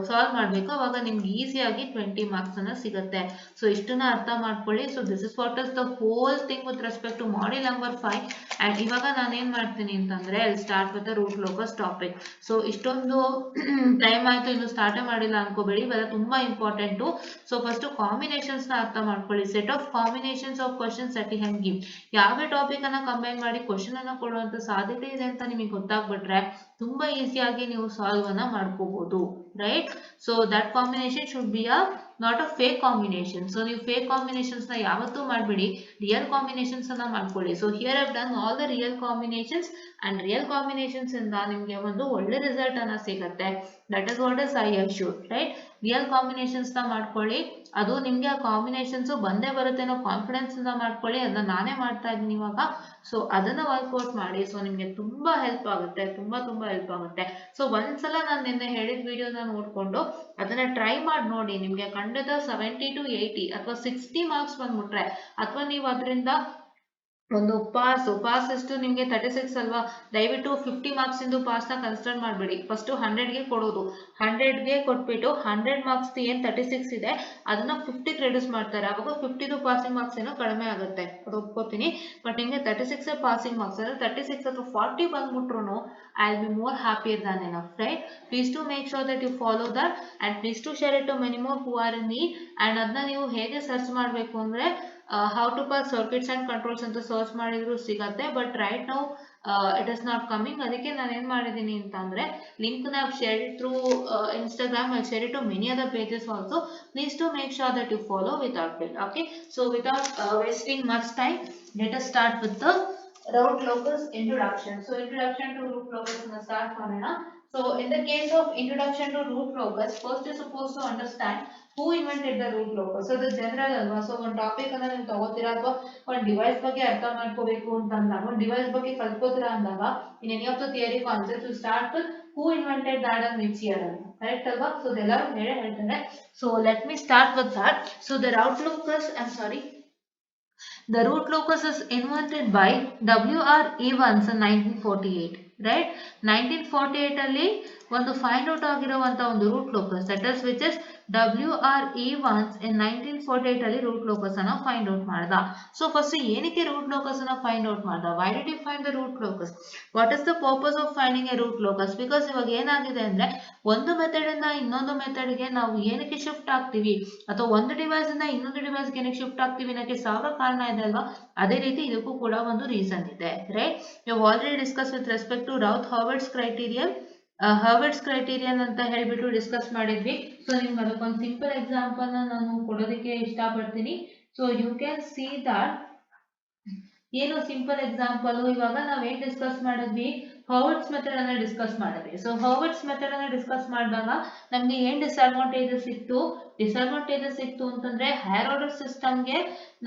Speaker 1: ಸಾಲ್ವ್ ಮಾಡ್ಬೇಕು. ಅವಾಗ ನಿಮ್ಗೆ ಈಸಿಯಾಗಿ 20 ಮಾರ್ಕ್ಸ್ ಅನ್ನ ಸಿಗುತ್ತೆ. ಸೊ ಇಷ್ಟನ್ನ ಅರ್ಥ ಮಾಡ್ಕೊಳ್ಳಿ. So this is what is the whole thing with respect to module number 5. And ಇವಾಗ ನಾನು ಏನ್ ಮಾಡ್ತೀನಿ ಅಂತಂದ್ರೆ start with root locus topic. So ಇಷ್ಟೊಂದು ಟೈಮ್ ಆಯ್ತು, ಇನ್ನು ಸ್ಟಾರ್ಟ್ ಮಾಡಿಲ್ಲ ಅನ್ಕೋಬೇಡಿ, ಇವೆಲ್ಲ ತುಂಬಾ ಇಂಪಾರ್ಟೆಂಟು. ಸೊ ಫಸ್ಟ್ ಕಾಂಬಿನೇಷನ್ಸ್ ನ ಅರ್ಥ ಮಾಡ್ಕೊಳ್ಳಿ. Set of combinations of questions that you can give. ಯಾವ ಟಾಪಿಕ್ ಅನ್ನ ಕಂಬೈನ್ ಮಾಡಿ ಕ್ವಶನ್ ಅನ್ನ ಕೊಡುವಂತ ಸಾಧ್ಯತೆ ಇದೆ ಅಂತ ನಿಮಗೆ ಗೊತ್ತಾಗ್ಬಿಟ್ರೆ ತುಂಬಾ ಈಸಿಯಾಗಿ ನೀವು ಸಾಲ್ವ್ ಅನ್ನ ಮಾಡ್ಕೋಬಹುದು, right? So that combination should be a not a fake combination. So ನೀವು ಫೇಕ್ ಕಾಂಬಿನೇಷನ್ಸ್ ನ ಯಾವತ್ತೂ ಮಾಡ್ಬಿಡಿ, ರಿಯಲ್ ಕಾಂಬಿನೇಷನ್ಸ್ ಅನ್ನ ಮಾಡ್ಕೊಳ್ಳಿ. So here I done all the real combinations, and real combinations ಇಂದ ನಿಮ್ಗೆ ಒಂದು ಒಳ್ಳೆ ರಿಸಲ್ಟ್ ಅನ್ನ ಸಿಗುತ್ತೆ. That is what is I assure, right? Real combinations ನ ಮಾಡ್ಕೊಳ್ಳಿ, ಅದು ನಿಮ್ಗೆ ಆ ಕಾಂಬಿನೇಷನ್ಸ್ ಬಂದೇ ಬರುತ್ತೆ ಅನ್ನೋ ಕಾನ್ಫಿಡೆನ್ಸ್ ಇಂದ ಮಾಡ್ಕೊಳ್ಳಿ. ಅದನ್ನ ನಾನೇ ಮಾಡ್ತಾ ಇದ್ದೀನಿ ಇವಾಗ. ಸೊ ಅದನ್ನ ವರ್ಕ್ಔಟ್ ಮಾಡಿ. ಸೊ ನಿಮ್ಗೆ ತುಂಬಾ ಹೆಲ್ಪ್ ಆಗುತ್ತೆ, ತುಂಬಾ ಹೆಲ್ಪ್ ಆಗುತ್ತೆ. ಸೊ ಒಂದ್ಸಲ ನಾನು ನಿನ್ನೆ ಹೇಳಿದ ವಿಡಿಯೋನ ನೋಡ್ಕೊಂಡು ಅದನ್ನ ಟ್ರೈ ಮಾಡಿ ನೋಡಿ, ನಿಮ್ಗೆ ಖಂಡಿತ 70 to 80 ಅಥವಾ 60 ಮಾರ್ಕ್ಸ್ ಬಂದ್ಬಿಟ್ರೆ, ಅಥವಾ ನೀವು ಅದರಿಂದ ಒಂದು ಪಾಸ್ ಎಷ್ಟು ನಿಮ್ಗೆ 36 ಅಲ್ವಾ, ದಯವಿಟ್ಟು 50 ಮಾರ್ಕ್ಸ್ ಇಂದು ಪಾಸ್ ನ ಕನ್ಸಿಡರ್ ಮಾಡಬೇಡಿ. ಫಸ್ಟ್ 100ಗೆ ಕೊಡೋದು, 100ಗೆ ಕೊಟ್ಬಿಟ್ಟು 100 ಮಾರ್ಕ್ಸ್ ಏನ್ 36 ಇದೆ ಅದನ್ನ 50 ರಿಡ್ಯೂಸ್ ಮಾಡ್ತಾರೆ. ಅವಾಗ 50 ಪಾಸಿಂಗ್ ಮಾರ್ಕ್ಸ್ ಏನೋ ಕಡಿಮೆ ಆಗುತ್ತೆ, ಅದು ಒಪ್ಕೋತೀನಿ. ಬಟ್ ನಿಮ್ಗೆ 36 ಪಾಸಿಂಗ್ ಮಾರ್ಕ್ಸ್ ಅಂದ್ರೆ 36 ಅಥವಾ 40 ಬಂದ್ಬಿಟ್ರು I will be more happier than enough, right? Please to make sure that you follow that and please to share it to many more who are in need. And ಅದನ್ನ ನೀವು ಹೇಗೆ search ಮಾಡಬೇಕು ಅಂದ್ರೆ how to pass circuits and controls ಅಂತ search ಮಾಡಿದ್ರು ಸಿಗತ್ತೆ. But right now it is not coming. ಅದಕ್ಕೆ ನಾನು ಏನ್ ಮಾಡಿದೀನಿ ಅಂತ ಅಂದ್ರೆ ಲಿಂಕ್ ನ share it through Instagram, I'll share it to many other pages also. Please to make sure that you follow without fail. Okay, so without wasting much time, let us start with the root locus introduction. So introduction to root locus na start ಮಾಡೋಣ. So in the case of introduction to root locus, first you're supposed to understand who invented the root locus. So the general ಅಲ್ವಾ. So ಒಂದು topic ಅನ್ನ ನೀವು ತಗೋತೀರಾ ಅಥವಾ ಒಂದು device ಬಗ್ಗೆ ಅರ್ಥ ಮಾಡ್ಕೋಬೇಕು ಅಂತ ಅಂದಾಗ, ಒಂದು ಡಿವೈಸ್ ಬಗ್ಗೆ ಕಲ್ತ್ಕೋತೀರಾ ಅಂದಾಗ, in any of the theory concept you start with who invented that and which year ಅಂತ, ಕರೆಕ್ಟ್ ಅಲ್ವಾ? ಸೊ ಎಲ್ಲರೂ ಹೇಳ್ತಾರೆ. So let me start with that. So the root locus is invented by W.R. Evans in 1948. Right? 1948 ಅಲ್ಲಿ ಒಂದು find out ಆಗಿರುವಂತ ಒಂದು root locus, that is which is W.R. Evans in 1948 ಅಲ್ಲಿ root locus ಅನ್ನ find out ಮಾಡ್ದ. So first ಏನಕ್ಕೆ root locus ಅನ್ನ find out ಮಾಡ್ದ? Why did you find the root locus? What is the purpose of finding a root locus? Because ಇವಾಗ ಏನಾಗಿದೆ ಅಂದ್ರೆ ಒಂದು ಮೆಥಡ್ ಇಂದ ಇನ್ನೊಂದು ಮೆಥಡ್ ಗೆ ನಾವು ಏನಕ್ಕೆ ಶಿಫ್ಟ್ ಆಗ್ತೀವಿ, ಅಥವಾ ಒಂದು ಡಿವೈಸ್ ಇಂದ ಇನ್ನೊಂದು ಡಿವೈಸ್ ಗೆ ಏನಕ್ಕೆ ಶಿಫ್ಟ್ ಆಗ್ತೀವಿ ಅನ್ನಕ್ಕೆ ಸಾವಿರ ಕಾರಣ ಇದೆ ಅಲ್ವಾ. ಅದೇ ರೀತಿ ಇದಕ್ಕೂ ಕೂಡ ಒಂದು ರೀಸನ್ ಇದೆ, right? You already discuss with respect to Hurwitz's criterion ಅಂತ ಹೇಳ್ಬಿಟ್ಟು ಡಿಸ್ಕಸ್ ಮಾಡಿದ್ವಿ. ಸೊ ನಿಮ್ಗೆ ಅದಕ್ಕೊಂದು ಸಿಂಪಲ್ ಎಕ್ಸಾಂಪಲ್ ನಾನು ಕೊಡೋದಕ್ಕೆ ಇಷ್ಟಪಡ್ತೀನಿ. So you can see that ಏನು ಸಿಂಪಲ್ ಎಕ್ಸಾಂಪಲ್. ಇವಾಗ ನಾವೇನ್ ಡಿಸ್ಕಸ್ ಮಾಡಿದ್ವಿ, ಹರ್ವರ್ಡ್ಸ್ ಮೆಥಡ್ ಅನ್ನ ಡಿಸ್ಕಸ್ ಮಾಡಿದ್ವಿ. ಸೊ ಹರ್ವರ್ಡ್ಸ್ ಮೆಥಡ್ ಅನ್ನ ಡಿಸ್ಕಸ್ ಮಾಡಿದಾಗ ನಮ್ಗೆ ಏನ್ ಡಿಸ್ಅಡ್ವಾಂಟೇಜಸ್ ಇತ್ತು? ಡಿಸ್ಅಡ್ವಾಂಟೇಜಸ್ ಇತ್ತು ಅಂತಂದ್ರೆ ಹೈಯರ್ ಆರ್ಡರ್ ಸಿಸ್ಟಮ್ಗೆ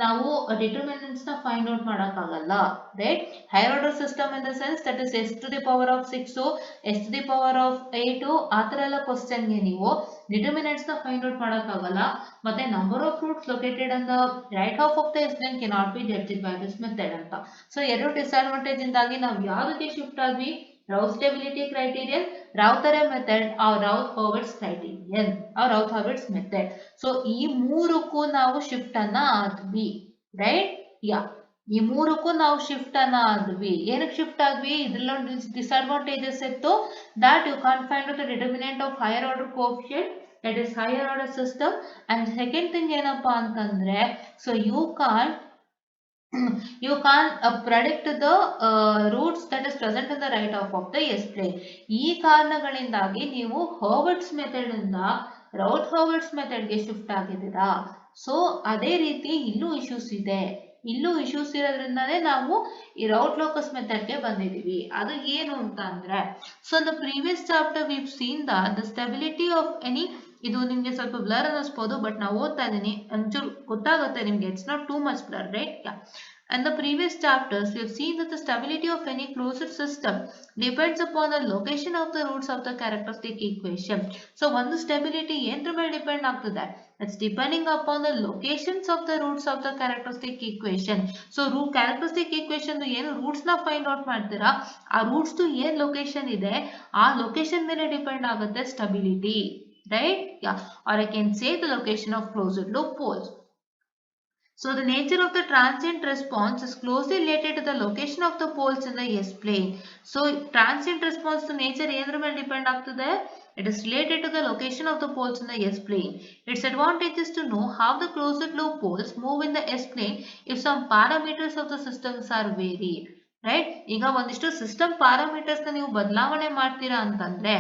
Speaker 1: ನಾವು ಡಿಟರ್ಮಿನೆಂಟ್ಸ್ ನ ಫೈಂಡ್ ಔಟ್ ಮಾಡಕ್ಕಾಗಲ್ಲ, right? Higher order system in the sense that is s to the power of 6, s to the power of 8 ಆ ತರ ಎಲ್ಲ ಕ್ವಶನ್ಗೆ ನೀವು ಡಿಟರ್ಮಿನೆಂಟ್ಸ್ ನ ಫೈಂಡ್ ಔಟ್ ಮಾಡಕ್ಕಾಗಲ್ಲ. ಮತ್ತೆ number of roots located on the right half of the s plane cannot be judged by this method ಅಂತ. So ಎರಡು ಡಿಸ್ಅಡ್ವಾಂಟೇಜ್ ಇಂದಾಗಿ ನಾವು ಯಾವ್ದಕ್ಕೆ ಶಿಫ್ಟ್ ಆದ್ವಿ? Route stability criterion, Route method or Route-Hurwitz criterion or Route-Hurwitz method. So ಈ ಮೂರಕ್ಕೂ ನಾವು shift ಅನ್ನ ಆದ್ವಿ, ರೈಟ್? ಯಾ, ಈ ಮೂರಕ್ಕೂ ನಾವು ಶಿಫ್ಟ್ ಅನ್ನ ಆದ್ವಿ. ಏನಕ್ಕೆ ಶಿಫ್ಟ್ ಆದ್ವಿ? ಇದ್ರಲ್ಲೊಂದು ಡಿಸ್ಅಡ್ವಾಂಟೇಜಸ್ ಇತ್ತು, that you can't find out the determinant of higher order coefficient, that is higher order system. And second thing ಏನಪ್ಪಾ ಅಂತಂದ್ರೆ, so you can't predict the roots that is present in the right half of the S plane. ಈ ಕಾರಣಗಳಿಂದಾಗಿ ನೀವು ಹರ್ವರ್ಡ್ಸ್ method ಇಂದ route ಹರ್ವರ್ಡ್ಸ್ method ಗೆ shift ಆಗಿದ್ದೀರಾ. So ಅದೇ ರೀತಿ ಇಲ್ಲೂ ಇಶ್ಯೂಸ್ ಇದೆ. ಇಲ್ಲೂ ಇಶ್ಯೂಸ್ ಇರೋದ್ರಿಂದಾನೇ ನಾವು ಈ ರೌಟ್ ಲೋಕಸ್ ಮೆಥಡ್ ಗೆ ಬಂದಿದೀವಿ. ಅದು ಏನು ಅಂತ ಅಂದ್ರೆ, so the previous chapter we seen the stability of any, ಇದು ನಿಮ್ಗೆ ಸ್ವಲ್ಪ ಬ್ಲರ್ ಅನ್ನಿಸ್ಬೋದು, ಬಟ್ ನಾವು ಓದ್ತಾ ಇದೀನಿ, ಒಂಚೂರು ಗೊತ್ತಾಗುತ್ತೆ ನಿಮ್ಗೆ. It's not too much blur, right? And the previous chapters we have seen that the stability of any closed system depends upon the location of the roots of the characteristic equation. So one stability yentra mele depend agtade? It's depending upon the locations of the roots of the characteristic equation. So root characteristic equation du ಏನು roots na find out ಮಾಡ್ತೀರಾ, ಆ roots du ಏನು location ಇದೆ ಆ location ಮೇಲೆ depend ಆಗುತ್ತೆ stability, right? Yeah, or I can say the location of closed loop poles. So the nature of the transient response is closely related to the location of the poles in the S plane. So transient response to nature ಏನ್ರ ಮೇಲೆ depend ಆಗ್ತದೆ? It is related to the location of the poles in the S plane. Its advantage is to know how the closed loop poles move in the S plane if some parameters of the systems are varied. Right? ಈಗ ಒಂದಿಷ್ಟು system parameters ನ ನೀವು ಬದಲಾವಣೆ ಮಾಡ್ತೀರಾ ಅಂತಂದ್ರೆ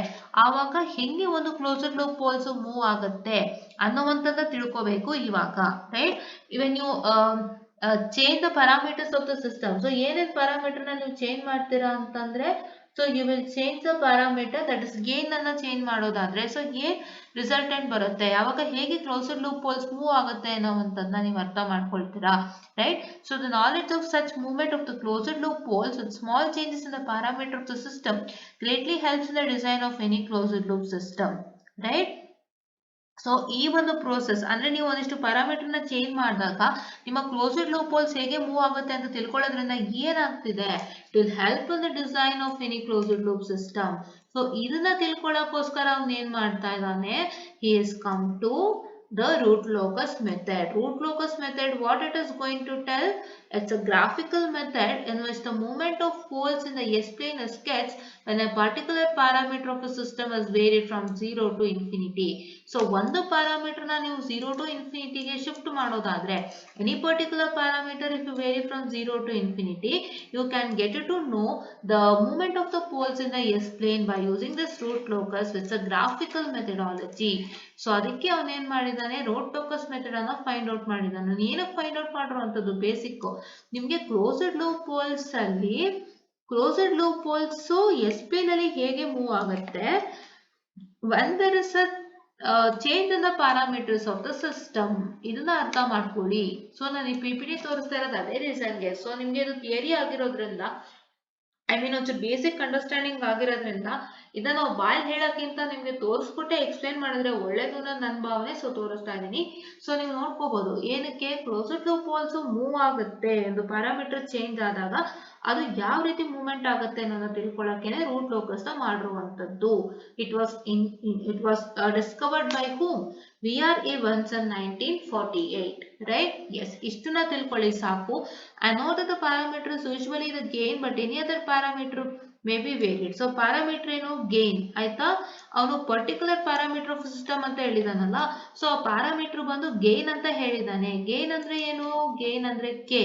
Speaker 1: ಆವಾಗ ಹೆಂಗೆ ಒಂದು ಕ್ಲೋಸ್ಡ್ ಲೂಪ್ ಪೋಲ್ಸ್ ಮೂವ್ ಆಗುತ್ತೆ ಅನ್ನುವಂಥದ್ದು ತಿಳ್ಕೋಬೇಕು ಇವಾಗ, right? Even you change the parameters of the system. So ಏನೇನ್ ಪ್ಯಾರಾಮೀಟರ್ ನ ನೀವು ಚೇಂಜ್ ಮಾಡ್ತೀರಾ ಅಂತಂದ್ರೆ, so you will change the parameter, that is gain ಅನ್ನ ಚೇಂಜ್ ಮಾಡೋದಾದ್ರೆ ಸೊ ಏನ್ ರಿಸಲ್ಟೆಂಟ್ ಬರುತ್ತೆ, ಯಾವಾಗ ಹೇಗೆ ಕ್ಲೋಸ್ಡ್ ಲೂಪ್ ಪೋಲ್ಸ್ ಮೂವ್ ಆಗುತ್ತೆ ಅನ್ನೋವಂಥದ್ದನ್ನ ನೀವು ಅರ್ಥ ಮಾಡ್ಕೊಳ್ತೀರಾ, right? So the knowledge of such movement of the closed loop poles with small changes in the parameter of the system greatly helps in the design of any closed loop system, right? So ಈ ಒಂದು process ಅಂದ್ರೆ ನೀವು ಒಂದಿಷ್ಟು parameter ನ change ಮಾಡಿದಾಗ ನಿಮ್ಮ closed loop poles ಹೇಗೆ move ಆಗುತ್ತೆ ಅಂತ ತಿಳ್ಕೊಳ್ಳೋದ್ರಿಂದ ಏನಾಗ್ತಿದೆ, it will help in the design of any closed loop system. So ಇದನ್ನ ತಿಳ್ಕೊಳ್ಳೋಕೋಸ್ಕರ ಅವ್ನು ಏನ್ ಮಾಡ್ತಾ ಇದ್ದಾನೆ, he is come to the root locus method. Root locus method, what it is going to tell? It's a graphical method in which the movement of poles in the S plane is sketched when a particular parameter of a system is varied from 0 to infinity. So ಒಂದು parameter ನ ನೀವು 0 to infinity ಗೆ shift ಮಾಡೋದಾದ್ರೆ, any particular parameter if you vary from 0 to infinity, you can get to know the movement of the poles in the S plane by using this root locus with a graphical methodology. So ಅದಕ್ಕೆ ಅವನು ಏನ್ ಮಾಡಿದಾನೆ, root locus method ಅನ್ನ find out ಮಾಡಿದಾನೆ. ಏನಕ್ಕೆ find out ಮಾಡಿರುವಂತದ್ದು basic, ನಿಮ್ಗೆ closed loop poles ಅಲ್ಲಿ closed loop poles s plane ಅಲ್ಲಿ ಹೇಗೆ ಮೂವ್ ಆಗುತ್ತೆ when there is a change in the parameters of the system. ಇದನ್ನ ಅರ್ಥ ಮಾಡ್ಕೊಳ್ಳಿ. ಸೊ ನಾನು ಈ PPT ತೋರಿಸ್ತಾ ಇರೋದು ಅದೇ ರೀಸನ್ಗೆ. ಸೊ ನಿಮ್ಗೆ ಇದು ಥಿಯರಿ ಆಗಿರೋದ್ರಿಂದ ಒಂಚೂರು ಬೇಸಿಕ್ ಅಂಡರ್ಸ್ಟ್ಯಾಂಡಿಂಗ್ ಆಗಿರೋದ್ರಿಂದ ಇದನ್ನ ನಾವು ಬಾಯಲ್ಲಿ ಹೇಳಕ್ಕಿಂತ ನಿಮ್ಗೆ ತೋರಿಸ್ಕೊಟ್ಟೆ ಎಕ್ಸ್ಪ್ಲೇನ್ ಮಾಡಿದ್ರೆ ಒಳ್ಳೇದು ಅನ್ನೋದು ನನ್ನ ಭಾವನೆ. ಸೊ ತೋರಿಸ್ತಾ ಇದೀನಿ. ಸೊ ನೀವು ನೋಡ್ಕೋಬಹುದು ಏನಕ್ಕೆ ಕ್ಲೋಸ್ಡ್ ಲೂಪ್ ಪೋಲ್ಸ್ ಮೂವ್ ಆಗುತ್ತೆ, ಒಂದು ಪ್ಯಾರಾಮೀಟರ್ ಚೇಂಜ್ ಆದಾಗ ಅದು ಯಾವ ರೀತಿ ಮೂವ್ಮೆಂಟ್ ಆಗುತ್ತೆ ಅನ್ನೋದನ್ನ ತಿಳ್ಕೊಳ್ಳೋಕೆನೆ ರೂಟ್ ಲೋಕಸ್ ನ ಮಾಡಿರುವಂತದ್ದು. It was discovered by whom? VR Evans in 1948, right? Yes, ಇಷ್ಟನ್ನ ತಿಳ್ಕೊಳ್ಳಿ ಸಾಕು. I know that the parameter is usually the gain, but any other parameter may be varied. So parameter ಏನು, gain ಆಯ್ತಾ? ಅವನು particular parameter of system ಅಂತ ಹೇಳಿದಾನಲ್ಲ, so ಆ parameter ಬಂದು ಗೇನ್ ಅಂತ ಹೇಳಿದಾನೆ. ಗೇನ್ ಅಂದ್ರೆ ಏನು? ಗೇನ್ ಅಂದ್ರೆ k.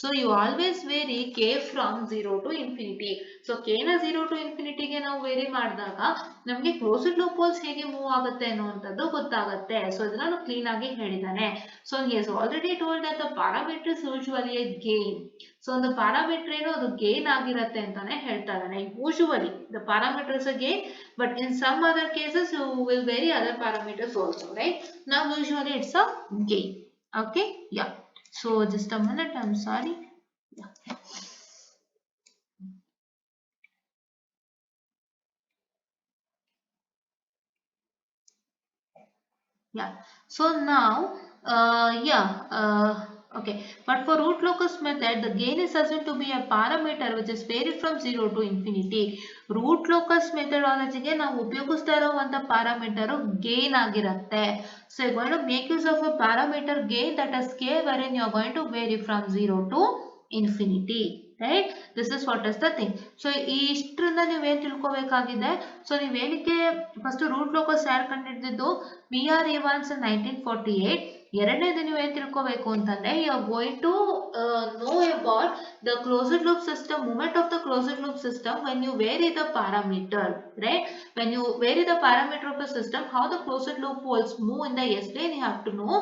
Speaker 1: So you always vary k from 0 to infinity. So k ನ 0 to infinity ಗೆ ನಾವು ವೇರಿ ಮಾಡಿದಾಗ ನಮ್ಗೆ ಕ್ಲೋಸ್ಡ್ ಲೂಪ್ ಪೋಲ್ಸ್ ಹೇಗೆ ಮೂವ್ ಆಗುತ್ತೆ ಅನ್ನುವಂಥದ್ದು ಗೊತ್ತಾಗುತ್ತೆ. ಸೊ ಇದನ್ನ ಕ್ಲೀನ್ ಆಗಿ ಹೇಳಿದಾನೆ. So he has already told that the parameter is usually a gain. So ಒಂದು ಪ್ಯಾರಾಮೀಟರ್ ಏನು ಅದು ಗೇನ್ ಆಗಿರುತ್ತೆ ಅಂತಾನೆ ಹೇಳ್ತಾ ಇದ್ದಾನೆ. Usually the parameter is a gain, but in some other cases you will vary other parameters also, right? Now usually it's a gain. Okay, yeah. So just a minute, I'm sorry. Yeah. Yeah. So now, okay. But for root locus method, the gain is assumed to be a parameter which is varied from 0 to infinity. Root locus methodology ಗೆ ನಾವು ಉಪಯೋಗಿಸ್ತಾ ಇರುವಂತ parameter gain ಆಗಿರುತ್ತೆ. So you're going to make use of a parameter gain that is k, wherein you are going to vary from 0 to infinity. Right? This is what is the thing. So ಈ ಇಷ್ಟರಿಂದ ನೀವು ಏನ್ ತಿಳ್ಕೊಬೇಕಾಗಿದೆ? So ನೀವು ಏನಕ್ಕೆ first root locus ಯಾರು ಕಂಡುಹಿಡಿದಿದ್ದು? BR Evans in 1948. ಎರಡನೇದು ನೀವು ಏನ್ ತಿಳ್ಕೋಬೇಕು ಅಂತಂದ್ರೆ, you are going to know about the closed loop system, moment of the closed loop system when you vary the parameter, right? When you vary the parameter of the system, how the closed loop poles move in the S plane, you have to know.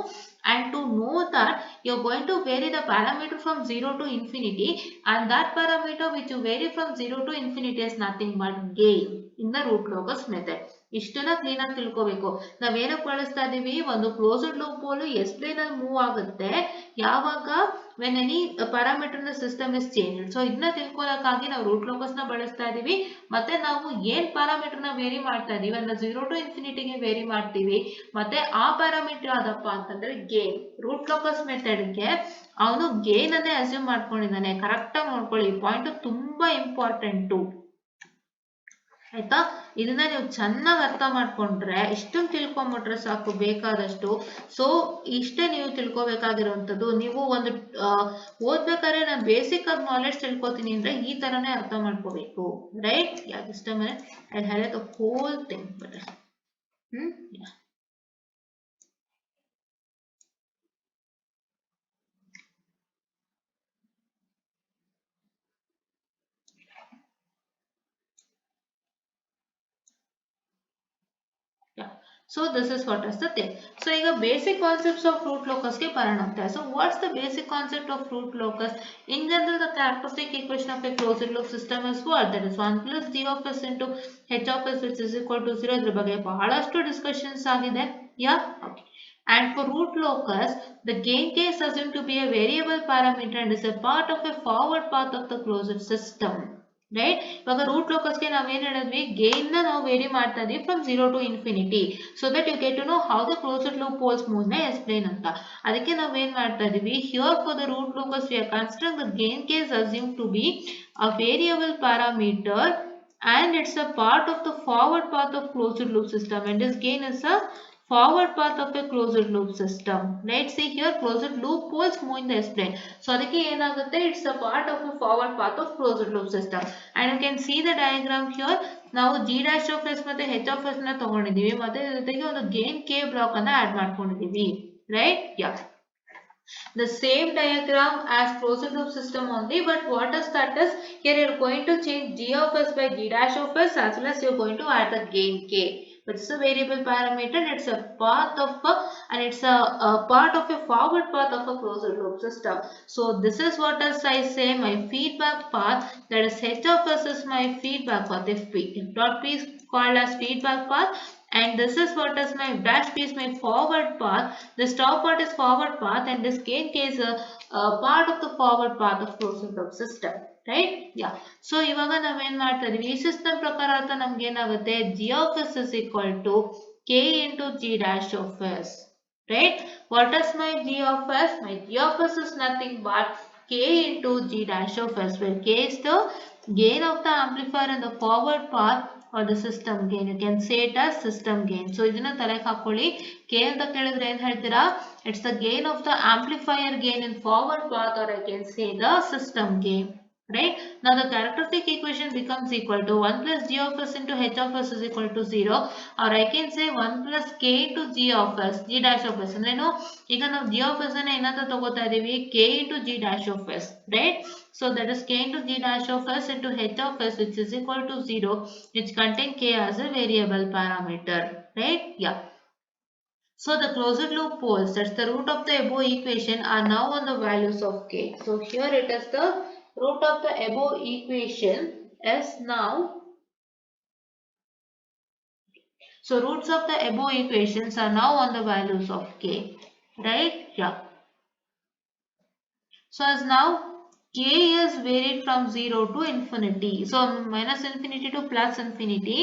Speaker 1: And to know that, you are going to vary the parameter from 0 to infinity, and that parameter which you vary from 0 to infinity is nothing but gain in the root locus method. ಇಷ್ಟನ್ನ clean ಆಗಿ ತಿಳ್ಕೋಬೇಕು. ನಾವೇನಕ್ಕೆ ಬಳಸ್ತಾ ಇದೀವಿ? ಒಂದು closed loop pole s plane ಅಲ್ಲಿ move ಆಗುತ್ತೆ ಯಾವಾಗ? ವೆನ್ ಎನಿ ಪ್ಯಾರಾಮೀಟರ್ ನ ಸಿಸ್ಟಮ್ ಇಸ್ ಚೇಂಜ್. ಸೊ ಇದನ್ನ ತಿಳ್ಕೊಳ್ಳೋಕ್ಕಾಗಿ ನಾವು ರೂಟ್ ಲೋಕಸ್ ನ ಬಳಸ್ತಾ ಇದೀವಿ. ಮತ್ತೆ ನಾವು ಏನ್ ಪ್ಯಾರಾಮೀಟರ್ ನ ವೇರಿ ಮಾಡ್ತಾ ಇದೀವಿ ಅಂದ್ರೆ 0 ಟು ಇನ್ಫಿನಿಟಿಗೆ ವೇರಿ ಮಾಡ್ತೀವಿ. ಮತ್ತೆ ಆ ಪ್ಯಾರಾಮೀಟರ್ ಯಾವ್ದಪ್ಪ ಅಂತಂದ್ರೆ ಗೇನ್. ರೂಟ್ ಲೋಕಸ್ ಮೆಥಡ್ ಗೆ ಅವನು ಗೇನ್ ಅನ್ನೇ ಅಸ್ಯೂಮ್ ಮಾಡ್ಕೊಂಡಿದ್ದಾನೆ. ಕರೆಕ್ಟ್ ಆಗಿ ನೋಡ್ಕೊಳ್ಳಿ, ಪಾಯಿಂಟ್ ತುಂಬಾ ಇಂಪಾರ್ಟೆಂಟು. ಆಯ್ತಾ? ಇದನ್ನ ನೀವು ಚೆನ್ನಾಗಿ ಅರ್ಥ ಮಾಡ್ಕೊಂಡ್ರೆ, ಇಷ್ಟನ್ನು ತಿಳ್ಕೊಂಬಿಟ್ರೆ ಸಾಕು ಬೇಕಾದಷ್ಟು. ಸೊ ಇಷ್ಟೇ ನೀವು ತಿಳ್ಕೊಬೇಕಾಗಿರುವಂಥದ್ದು. ನೀವು ಒಂದು ಓದ್ಬೇಕಾದ್ರೆ ನಾನು ಬೇಸಿಕ್ ಆಗಿ ನಾಲೆಡ್ಜ್ ತಿಳ್ಕೊತೀನಿ ಅಂದ್ರೆ ಈ ತರನೇ ಅರ್ಥ ಮಾಡ್ಕೋಬೇಕು, right? Just a minute, I highlight the whole thing better. Yeah. So this is what is the thing. So ಈಗ basic concepts of root locus ಗೆ ಬರೋಣ ಅಂತ. So what's the basic concept of root locus? In general, the characteristic equation of a closed loop system is what? That is 1 plus g of s into h of s which is equal to 0. ಇದ್ರ ಬಗ್ಗೆ ಬಹಳಷ್ಟು discussions ಆಗಿದೆ. Yeah? Okay. And for root locus, the gain k is assumed to be a variable parameter and is a part of a forward path of the closed system. Right? ಇವಾಗ root ಲೋಕಸ್ಗೆ ನಾವೇನ್ ಹೇಳಿದ್ವಿ? Gain ನ ನಾವು vary ಮಾಡ್ತಾ ಇದೀವಿ from 0 to infinity, so that you get to know how the closed loop poles move ನ explain ಅಂತ. ಅದಕ್ಕೆ ನಾವೇನ್ ಮಾಡ್ತಾ ಇದೀವಿ? Here for the root locus we are considering the gain K is assumed to be a variable parameter and it's a part of the forward path of closed loop system, and this gain is a forward path of a closed loop system. Let's see here, closed loop poles move in the S plane. So ಅದಕ್ಕೆ ಏನಾಗುತ್ತೆ? It's a part of a forward path of closed loop system. And you can see the diagram here. ನಾವು g dash of s ಮತ್ತೆ h of s ನ ತಗೊಂಡಿದೀವಿ, ಮತ್ತೆ ಜೊತೆಗೆ ಒಂದು gain k block ಅನ್ನ add ಮಾಡ್ಕೊಂಡಿದೀವಿ, right? Ya, the same diagram as closed loop system only, but what is that is, here you are going to change g of s by g dash of s, as well as you are going to add the gain k, which is a variable parameter. It's a path of and it's a part of a forward path of a closed loop system. So this is what as I say my feedback path, that is h of s is my feedback path. If dot p is called as feedback path, and this is what is my dash p is my forward path. This top part is forward path, and this gain k is a part of the forward path of closed loop system, right? Yeah. So ಇವಾಗ ನಾವು ಏನ್ ಮಾಡ್ತಾ ಇದೀವಿ? ಈ system ಪ್ರಕಾರ ಅಂತ ನಮ್ಗೆ ಏನಾಗುತ್ತೆ? g of s is equal to k into g dash of s, right? What is my g of s? My g of s is nothing but k into g dash of s, where k is the gain of the amplifier in the forward path or the system gain. You can say it as system gain. So ಇದನ್ನ ತಲೆಗೆ ಹಾಕೊಳ್ಳಿ. k ಅಂತ ಕೇಳಿದ್ರೆ ಏನ್ ಹೇಳ್ತೀರಾ? It's the gain of the amplifier gain in forward path, or I can say the system gain, right? Now the characteristic equation becomes equal to 1 plus g of s into h of s is equal to 0, or I can say 1 plus k into g of s, g dash of s. ಅಂದ್ರೇನು? ಈಗ ನಾವು g of s ಅನ್ನ ಏನಂತ ತಗೋತಾ ಇದೀವಿ? k into g dash of s, right? So that is k into g dash of s into h of s, which is equal to 0, which contain k as a variable parameter, right? Yeah. So the closed loop poles, that's the root of the above equation, are now on the values of k. So here it is the root of the above equation is now, so roots of the above equations are now on the values of k, right? Yeah. So as now k is varied from 0 to infinity, so minus infinity to plus infinity.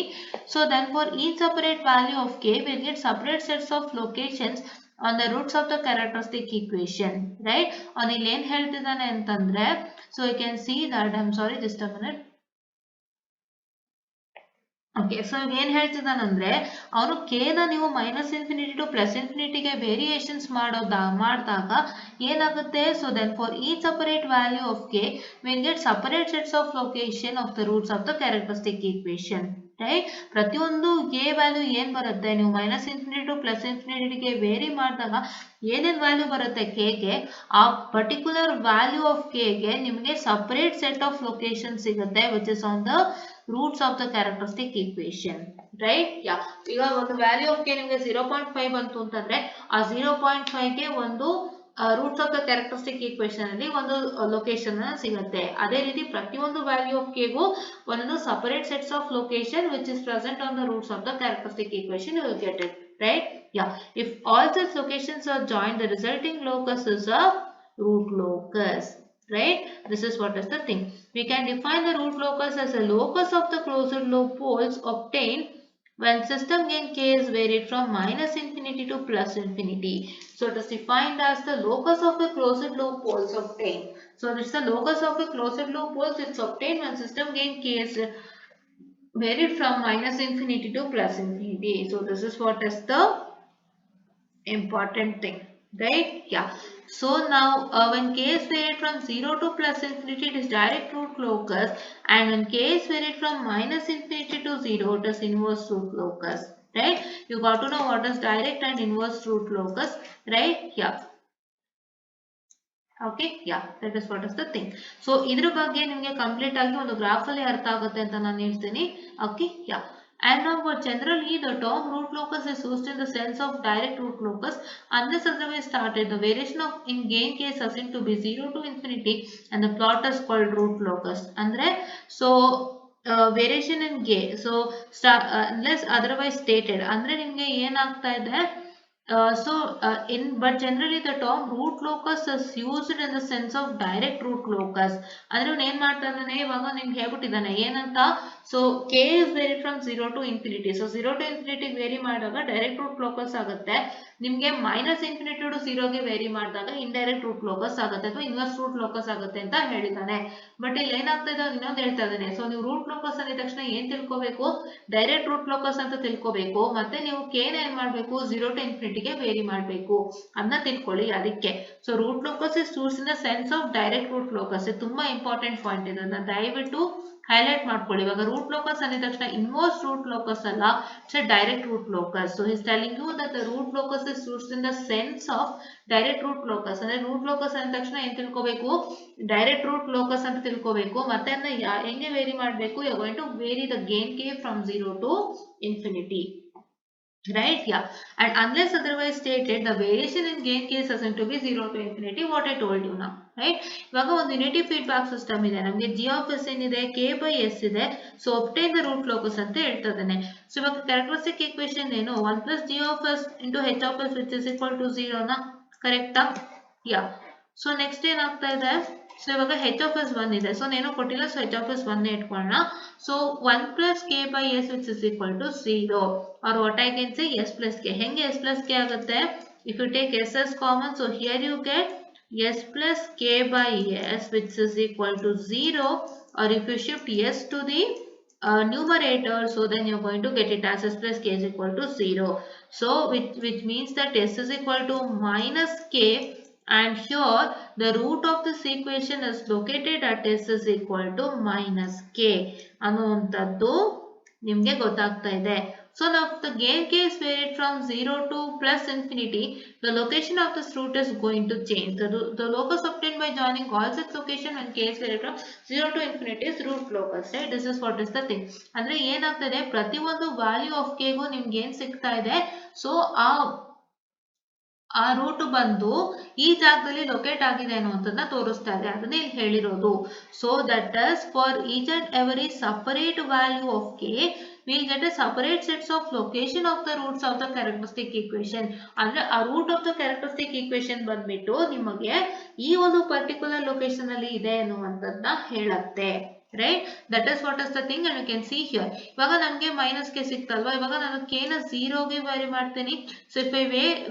Speaker 1: So then for each separate value of k, we'll get separate sets of locations on the roots of the characteristic equation, right? On ಇಲ್ಲಿ ಏನ್ ಹೇಳ್ತಿದ್ದಾನೆ ಅಂತಂದ್ರೆ, so you can see that, I'm sorry, just a minute. Okay, so ಏನ್ ಹೇಳ್ತಿದ್ದಾನಂದ್ರೆ ಅವನು k ನ ನೀವು minus infinity to plus ಇನ್ಫಿನಿಟಿಗೆ ವೇರಿಯೇಷನ್ಸ್ ಮಾಡಿದಾಗ ಏನಾಗುತ್ತೆ, so then for each separate value of k will get separate sets of location of the roots of the characteristic equation, right? ಪ್ರತಿಯೊಂದು k value ಏನ್ ಬರುತ್ತೆ, ನೀವು ಮೈನಸ್ ಇನ್ಫಿನಿಟಿ ಟು ಪ್ಲಸ್ ಇನ್ಫಿನಿಟಿಗೆ vary ಮಾಡಿದಾಗ ಏನೇನ್ ವ್ಯಾಲ್ಯೂ ಬರುತ್ತೆ ಕೆಗೆ, ಆ ಪರ್ಟಿಕ್ಯುಲರ್ ವ್ಯಾಲ್ಯೂ ಆಫ್ ಕೆಗೆ ನಿಮಗೆ ಸಪರೇಟ್ ಸೆಟ್ ಆಫ್ ಲೊಕೇಶನ್ ಸಿಗುತ್ತೆ which is on the roots of the characteristic equation, right? Yeah. ಈಗ ಒಂದು ವ್ಯಾಲ್ಯೂ ಆಫ್ ಕೆ ನಿಮಗೆ 0.5 ಬಂತು ಅಂತಂದ್ರೆ ಆ 0.5 ಗೆ ಒಂದು roots of the characteristic equation ಅಲ್ಲಿ ಒಂದು ಲೊಕೇಶನ್ ಸಿಗುತ್ತೆ. ಅದೇ ರೀತಿ ಪ್ರತಿಯೊಂದು ವ್ಯಾಲ್ಯೂ ಆಫ್ ಕೆ ಗೂ ಒಂದೊಂದು separate sets of location which is present on the roots of the characteristic equation, you will get it, right? Yeah. If all such locations are joined, the resulting locus is a root locus, right? This is what is the thing. We can define the root locus as a locus of the closed loop poles obtained when system gain k is varied from minus infinity to plus infinity. So it is defined as the locus of the closed loop poles obtained. So this is the locus of the closed loop poles. It's obtained when system gain k is varied from minus infinity to plus infinity. So this is what is the important thing, right? Yeah. So now when k is varied from 0 to plus infinity, it is direct root locus, and when k is varied from minus infinity to 0, it is inverse root locus, right? You got to know what is direct and inverse root locus, right? Yeah. Okay, yeah, that is what is the thing. So ಇದ್ರ ಬಗ್ಗೆ ನಿಮಗೆ complete ಆಗಿ ಒಂದು graph ಅಲ್ಲಿ ಅರ್ಥ ಆಗುತ್ತೆ ಅಂತ ನಾನು ಹೇಳ್ತೀನಿ. Okay, yeah. And now generally the term root locus is used in the sense of direct root locus unless otherwise started. The variation of in gain case assumed to be 0 to infinity and the plot is called root locus. Andre so variation in gain, so unless otherwise stated, ಅಂದ್ರೆ ನಿಮಗೆ ಏನಾಗ್ತಾ ಇದೆ, but generally the term root locus is used in the sense of direct root locus. ಅಂದ್ರೆ ಅವನು ಏನ್ ಮಾಡ್ತಾ ಇದ್ದಾನೆ, ಇವಾಗ ನಿಮ್ಗೆ ಹೇಳ್ಬಿಟ್ಟಿದ್ದಾನೆ ಏನಂತ, so k is varied from 0 to infinity. ಸೊ 0 to infinity ವೇರಿ ಮಾಡಿದಾಗ ಡೈರೆಕ್ಟ್ ರೂಟ್ ಲೋಕಸ್ ಆಗುತ್ತೆ. ನಿಮ್ಗೆ ಮೈನಸ್ ಇನ್ಫಿನಿಟಿ ಟು 0 ಗೆ ವೇರಿ ಮಾಡಿದಾಗ ಇಂಡೈರೆಕ್ಟ್ ರೂಟ್ ಲೋಕಸ್ ಆಗುತ್ತೆ ಅಥವಾ ಇನ್ವರ್ಸ್ ರೂಟ್ ಲೋಕಸ್ ಆಗುತ್ತೆ ಅಂತ ಹೇಳಿದ್ದಾನೆ. ಬಟ್ ಇಲ್ಲಿ ಏನಾಗ್ತಾ ಇದೆ ಇನ್ನೊಂದು ಹೇಳ್ತಾ ಇದ್ದಾನೆ. ಸೊ ನೀವು ರೂಟ್ ಲೋಕಸ್ ಅಂದಿದ ತಕ್ಷಣ ಏನ್ ತಿಳ್ಕೋಬೇಕು, ಡೈರೆಕ್ಟ್ ರೂಟ್ ಲೋಕಸ್ ಅಂತ ತಿಳ್ಕೋಬೇಕು, ಮತ್ತೆ ನೀವು k ನ ಏನ್ ಮಾಡ್ಬೇಕು, 0 to infinity ಗೆ ವೇರಿ ಮಾಡಬೇಕು ಅದನ್ನ ತಿಳ್ಕೊಳ್ಳಿ. ಅದಕ್ಕೆ so root locus is used in the sense of direct root locus. ತುಂಬಾ ಇಂಪಾರ್ಟೆಂಟ್ ಪಾಯಿಂಟ್ ಇದನ್ನ ದಯವಿಟ್ಟು ಹೈಲೈಟ್ ಮಾಡ್ಕೊಳ್ಳಿ. ಇವಾಗ ರೂಟ್ ಲೋಕಸ್ ಅಂದಿದ ತಕ್ಷಣ ಇನ್ವರ್ಸ್ ರೂಟ್ ಲೋಕಸ್ ಅಲ್ಲ, it's a direct root locus. So is telling you that the root locus is used in the sense of direct root locus. ಅಂದ್ರೆ root locus ಅಂದ ತಕ್ಷಣ ಏನ್ ತಿಳ್ಕೋಬೇಕು, ಡೈರೆಕ್ಟ್ ರೂಟ್ ಲೋಕಸ್ ಅಂತ ತಿಳ್ಕೋಬೇಕು. ಮತ್ತೆ ಹೆಂಗೆ ವೇರಿ ಮಾಡಬೇಕು, you are going to vary the gain K from 0 to infinity. Right? Yeah. And unless otherwise stated, the variation in gain case is to be 0 to infinity, what I told you now. Right? ಇವಾಗ ಒಂದು unity feedback system ಇದೆ, ನಮಗೆ g of s ಏನಿದೆ, k by s ಇದೆ. So obtain the root locus ಅಂತ ಹೇಳ್ತಾ ಇದ್ದಾನೆ. So ಇವಾಗ ಕ್ಯಾರೆಕ್ಟರಿಸ್ಟಿಕ್ ಈಕ್ವೇಶನ್ ಏನು, 1 plus g of s into h of s which is equal to 0 ನ, ಕರೆಕ್ಟಾ? ಯಾ. ಸೊ ನೆಕ್ಸ್ಟ್ ಏನಾಗ್ತಾ ಇದೆ, ಸೊ ಇವಾಗ h of s 1 ಇದೆ, ಸೊ ನೇನು ಕೊಟ್ಟಿಲ್ಲ, ಸೊ h of s 1 ಇಟ್ಕೊಳ್ಳೋಣ. So 1 plus k by s which is equal to 0, or what I can say s plus k. ಹೆಂಗೆ s plus k ಆಗುತ್ತೆ, if you take s as common, so here you get s plus k by s which is equal to 0, or if you shift s to the numerator, so then you're going to get it as s plus k is equal to 0. So which means that s is equal to minus k, and here the root of this equation is located at s is equal to minus k ಅನ್ನುವಂಥದ್ದು ನಿಮಗೆ ಗೊತ್ತಾಗ್ತಾ ಇದೆ. So now the gain k is varied from 0 to plus infinity, the location of this root is going to change. The locus obtained by joining all such location when k is varied from 0 to infinity is root locus, right? This is what is the thing. ಅಂದ್ರೆ ಏನಾಗ್ತದೆ, ಪ್ರತಿ ಒಂದು value of k ಗೂ ನಿಮ್ಗೆ ಏನ್ ಸಿಗ್ತಾ ಇದೆ, so ಆ ಆ ರೂಟ್ ಬಂದು ಈ ಜಾಗದಲ್ಲಿ ಲೊಕೇಟ್ ಆಗಿದೆ ಅನ್ನುವಂಥದ್ದನ್ನ ತೋರಿಸ್ತಾ ಇದೆ, ಅದನ್ನೇ ಇಲ್ಲಿ ಹೇಳಿರೋದು. So that is for each and every separate value of K we'll get a separate sets of location of the roots of the characteristic equation. ಅಂದ್ರೆ ಆ root of the characteristic equation ಬಂದ್ಬಿಟ್ಟು ನಿಮಗೆ ಈ ಒಂದು ಪರ್ಟಿಕ್ಯುಲರ್ ಲೊಕೇಶನ್ ಅಲ್ಲಿ ಇದೆ ಅನ್ನುವಂಥದ್ದನ್ನ ಹೇಳುತ್ತೆ. Right, that is what is the thing and you can see here. ಇವಾಗ ನಮಗೆ ಮೈನಸ್ ಕೆ ಸಿಕ್ತಲ್ವಾ, ಇವಾಗ ನಾನು ಕೆ ನ ಝೀರೋಗೆ ವ್ಯಾರಿ ಮಾಡ್ತೀನಿ. So if I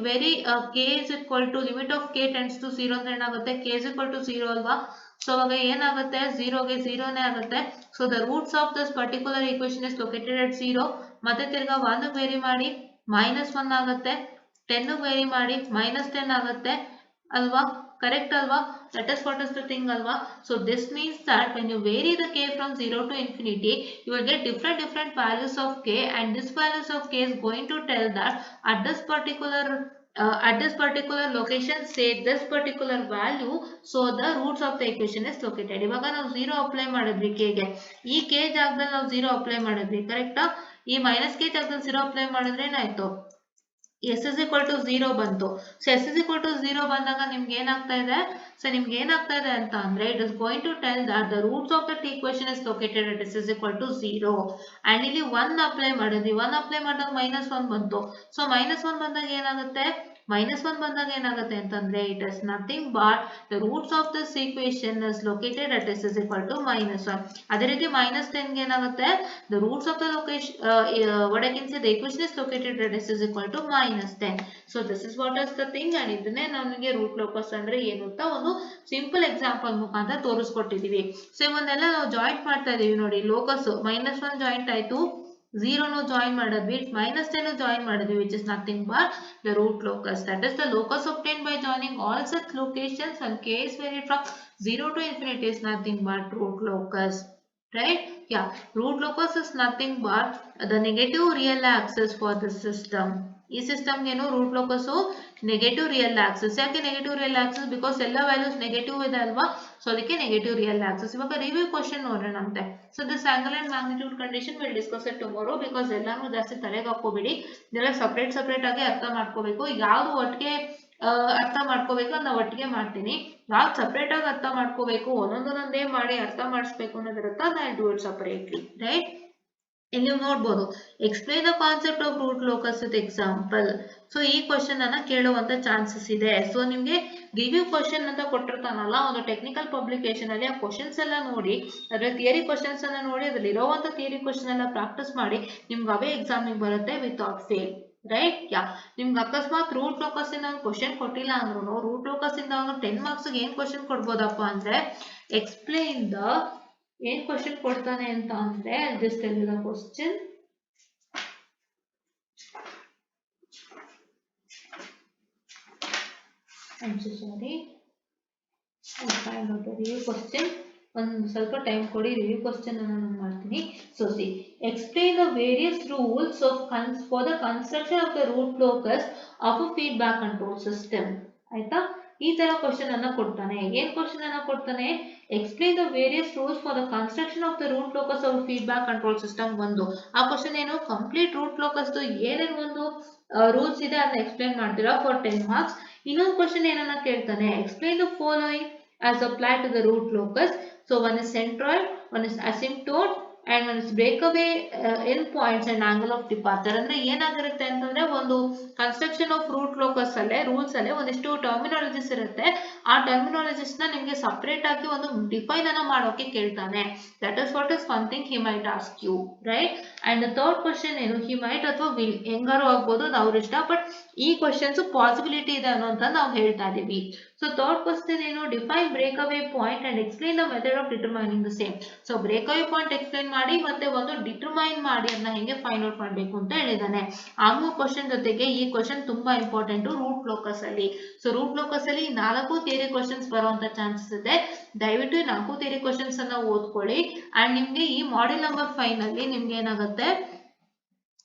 Speaker 1: vary K is equal to limit of K tends to zero ಅಂದ್ರೆ ಏನಾಗುತ್ತೆ, K is equal to zero ಅಲ್ವಾ. ಸೊ ಅವಾಗ ಏನಾಗುತ್ತೆ, ಝೀರೋಗೆ ಝೀರೋನೇ ಆಗುತ್ತೆ. So the roots of this particular equation is located at zero. ಮತ್ತೆ ತಿರ್ಗಾ 1 ವೇರಿ ಮಾಡಿ -1 ಆಗುತ್ತೆ, 10 ವೇರಿ ಮಾಡಿ -10 ಆಗುತ್ತೆ ಅಲ್ವಾ, ಕರೆಕ್ಟ್ ಅಲ್ವಾ. That is what is the thing ಅಲ್ವಾ. So this means that when you vary the k from 0 to infinity you will get different values of k, and this values of k is going to tell that at this particular location say this particular value, so the roots of the equation is located. ಇವಾಗ ನಾವು 0 apply ಮಾಡಿದ್ವಿ k ಗೆ, ಈ k ಜಾಗದಲ್ಲಿ ನಾವು 0 apply ಮಾಡಿದ್ವಿ, ಕರೆಕ್ಟಾ. ಈ ಮೈನಸ್ ಕೆ ಜಾಗದಲ್ಲಿ 0 ಅಪ್ಲೈ ಮಾಡಿದ್ರೆ ಏನಾಯ್ತು, s is equal to 0 ಬಂತು. So s is equal to 0 ಬಂದಾಗ ನಿಮ್ಗೆ ಏನಾಗ್ತಾ ಇದೆ, ಸೊ ನಿಮ್ಗೆ ಏನಾಗ್ತಾ ಇದೆ ಅಂತ ಅಂದ್ರೆ it is going to tell that the roots of that equation is located at s is equal to 0. and ಇಲ್ಲಿ 1 ಅಪ್ಲೈ ಮಾಡಿದ್ವಿ, 1 ಅಪ್ಲೈ ಮಾಡಿದಾಗ -1 ಬಂತು. ಸೊ -1 ಬಂದಾಗ ಏನಾಗುತ್ತೆ, -1 ಬಂದಾಗ ಏನಾಗುತ್ತೆ ಅಂತಂದ್ರೆ it is nothing but the roots of this equation is located at s is equal to -1. ಅದೇ ರೀತಿ -10 ಗೆ ಏನಾಗುತ್ತೆ, the roots of the location what I can say the equation is located at s is equal to -10. so this is what is the thing, and ಇದನ್ನೇ ನಮಗೆ root locus ಅಂದ್ರೆ ಏನು ಅಂತ ಒಂದು ಸಿಂಪಲ್ ಎಕ್ಸಾಂಪಲ್ ಮುಖಾಂತರ ತೋರಿಸ್ಕೊಟ್ಟಿದೀವಿ. ಸೊ ಇವನ್ನೆಲ್ಲ ನಾವು joint ಮಾಡ್ತಾ ಇದೀವಿ ನೋಡಿ, ಲೋಕಸ್ -1 ಜಾಯಿಂಟ್ ಆಯ್ತು, 0 ಜಾಯಿನ್ ಮಾಡಿದ್ವಿ, -10 ಜಾಯಿನ್ ಮಾಡಿದ್ವಿ, which is nothing but the root locus. That is the locus obtained by joining all such locations and k is varied from 0 to infinity is nothing but root locus. Right? Yeah, root locus is nothing but the negative real axis for the system. ಈ system ಏನು root locus negative real axis. ಯಾಕೆ negative real axis, because ಎಲ್ಲ values negative ಇದೆ ಅಲ್ವಾ, so ಅದಕ್ಕೆ negative real axis. ಇವಾಗ review question ನೋಡೋಣಂತೆ. So this angle and magnitude condition will discuss it tomorrow, because ಎಲ್ಲಾನು ಜಾಸ್ತಿ ತಲೆಗೆ ಹಾಕೋಬೇಡಿ, ಇದೆಲ್ಲ ಸಪ್ರೇಟ್ ಆಗಿ ಅರ್ಥ ಮಾಡ್ಕೋಬೇಕು. ಯಾವ್ದು ಒಟ್ಟಿಗೆ ಅರ್ಥ ಮಾಡ್ಕೋಬೇಕು ಅಂತ ನಾವು ಒಟ್ಟಿಗೆ ಮಾಡ್ತೀನಿ, ಯಾವ್ದು ಸಪ್ರೇಟ್ ಆಗಿ ಅರ್ಥ ಮಾಡ್ಕೋಬೇಕು ಒಂದೊಂದೇ ಮಾಡಿ ಅರ್ಥ ಮಾಡಿಸ್ಬೇಕು ಅನ್ನೋದಿರುತ್ತ, ನಾ ಡೂ ಇಟ್ ಸಪರೇಟ್ಲಿ. ರೈಟ್, ಇಲ್ಲಿ ನೀವು ನೋಡ್ಬೋದು, explain the concept of root locus with example. So ಈ ಕ್ವಶನ್ ಅನ್ನ ಕೇಳುವಂತ ಚಾನ್ಸಸ್ ಇದೆ. ಸೊ ನಿಮ್ಗೆ ರಿವ್ಯೂ ಕ್ವಶನ್ ಅಂತ ಕೊಟ್ಟಿರ್ತಾನಲ್ಲ ಒಂದು ಟೆಕ್ನಿಕಲ್ ಪಬ್ಲಿಕೇಶನ್ ಅಲ್ಲಿ, ಆ ಕ್ವಶನ್ಸ್ ಎಲ್ಲ ನೋಡಿ, ಅದ್ರ ಥಿಯರಿ ಕ್ವಶನ್ಸ್ ಅನ್ನ ನೋಡಿ, ಅದ್ರಲ್ಲಿ ಇರೋವಂತ ಥಿಯರಿ ಕ್ವಶನ್ ಎಲ್ಲ ಪ್ರಾಕ್ಟೀಸ್ ಮಾಡಿ, ನಿಮ್ಗೆ ಅವೇ ಎಕ್ಸಾಮಿಗೆ ಬರುತ್ತೆ ವಿತೌಟ್ ಫೇಲ್. ರೈಟ್, ಯಾ, ನಿಮ್ಗೆ ಅಕಸ್ಮಾತ್ ರೂಟ್ ಲೋಕಸ್ ಇಂದ ಒಂದು ಕ್ವಶನ್ ಕೊಟ್ಟಿಲ್ಲ ಅಂದ್ರೂ, ರೂಟ್ ಲೋಕಸ್ ಇಂದ ಒಂದು 10 ಮಾರ್ಕ್ಸ್ ಏನ್ ಕ್ವಶನ್ ಕೊಡ್ಬೋದಪ್ಪ ಅಂದ್ರೆ, ಎಕ್ಸ್ಪ್ಲೈನ್ ದ ಏನ್ ಕ್ವಶನ್ ಕೊಡ್ತಾನೆ ಅಂತ ಅಂದ್ರೆ, just tell you the question. I'm so sorry. I'll find out the review question. ಒಂದು ಸ್ವಲ್ಪ ಟೈಮ್ ಕೊಡಿ, ರಿವ್ಯೂ ಕ್ವಶನ್ ಅನ್ನು ನಾನು ಮಾಡ್ತೀನಿ. So C, explain the various rules of for the construction of the root locus of a feedback control system. ಆಯ್ತಾ, ಈ ತರ question ಅನ್ನ ಕೊಡ್ತಾನೆ. ಏನ್ ಕ್ವಶನ್ ಅನ್ನ ಕೊಡ್ತಾನೆ, explain the various rules for the construction of the root locus of feedback control system. ಒಂದು ಆ ಕ್ವಶನ್ ಏನು, ಕಂಪ್ಲೀಟ್ ರೂಟ್ ಲೋಕಸ್ ಏನೇನು ಒಂದು ರೂಲ್ಸ್ ಇದೆ ಅದನ್ನ ಎಕ್ಸ್ಪ್ಲೈನ್ ಮಾಡ್ತೀರಾ ಫಾರ್ 10 ಮಾರ್ಕ್ಸ್. ಇನ್ನೊಂದು ಕ್ವಶನ್ ಏನನ್ನ ಕೇಳ್ತಾನೆ, explain the following as applied to the root locus. So one is centroid, one is asymptote, and one is breakaway endpoints and angle of departure. ಅಂದ್ರೆ ಏನಾಗಿರುತ್ತೆ ಅಂತಂದ್ರೆ, ಒಂದು ಕನ್ಸ್ಟ್ರಕ್ಷನ್ ಆಫ್ ರೂಟ್ ಲೋಕಸ್ ಅಲ್ಲೇ rules ಅಲ್ಲೇ ಒಂದಿಷ್ಟು terminologies ಇರುತ್ತೆ. ಆ terminologies ನ ನಿಮ್ಗೆ ಸಪರೇಟ್ ಆಗಿ ಒಂದು ಡಿಫೈನ್ ಅನ್ನ ಮಾಡೋಕೆ ಕೇಳ್ತಾನೆ. That is what is one thing he might ask you. Right, and third question ಏನು, ಹಿ ಮೈಟ್ ಅಥವಾ ವಿಲ್, ಹೆಂಗಾರು ಆಗ್ಬೋದು, ಅದು ಅವ್ರ ಇಷ್ಟ, ಬಟ್ ಈ ಕ್ವಶನ್ಸ್ ಪಾಸಿಬಿಲಿಟಿ ಇದೆ ಅನ್ನೋಂತ ನಾವು ಹೇಳ್ತಾ ಇದೀವಿ. ಸೊ ಥರ್ಡ್ ಕ್ವಶನ್ ಏನು, define breakaway point and explain the method of determining the same. So breakaway point explain ಮಾಡಿ ಮತ್ತೆ ಒಂದು ಡಿಟರ್ಮೈನ್ ಮಾಡಿ ಅದನ್ನ ಹೆಂಗೆ ಫೈಂಡ್ ಔಟ್ ಮಾಡಬೇಕು ಅಂತ ಹೇಳಿದಾನೆ. ಆ 3 ಕ್ವಶನ್ ಜೊತೆಗೆ ಈ ಕ್ವಶನ್ ತುಂಬಾ ಇಂಪಾರ್ಟೆಂಟ್ ರೂಟ್ ಲೋಕಸ್ ಅಲ್ಲಿ. ಸೊ ರೂಟ್ ಲೋಕಸ್ ಅಲ್ಲಿ 4 ಥಿಯರಿ ಕ್ವಶನ್ಸ್ ಬರುವಂತ ಚಾನ್ಸಸ್ ಇದೆ. ದಯವಿಟ್ಟು 4 ಥಿಯರಿ ಕ್ವಶನ್ಸ್ ಅನ್ನ ಓದ್ಕೊಳ್ಳಿ. ಅಂಡ್ ನಿಮ್ಗೆ ಈ ಮಾಡ್ಯೂಲ್ ನಂಬರ್ 5 ನಲ್ಲಿ ನಿಮ್ಗೆ ಏನಾಗುತ್ತೆ,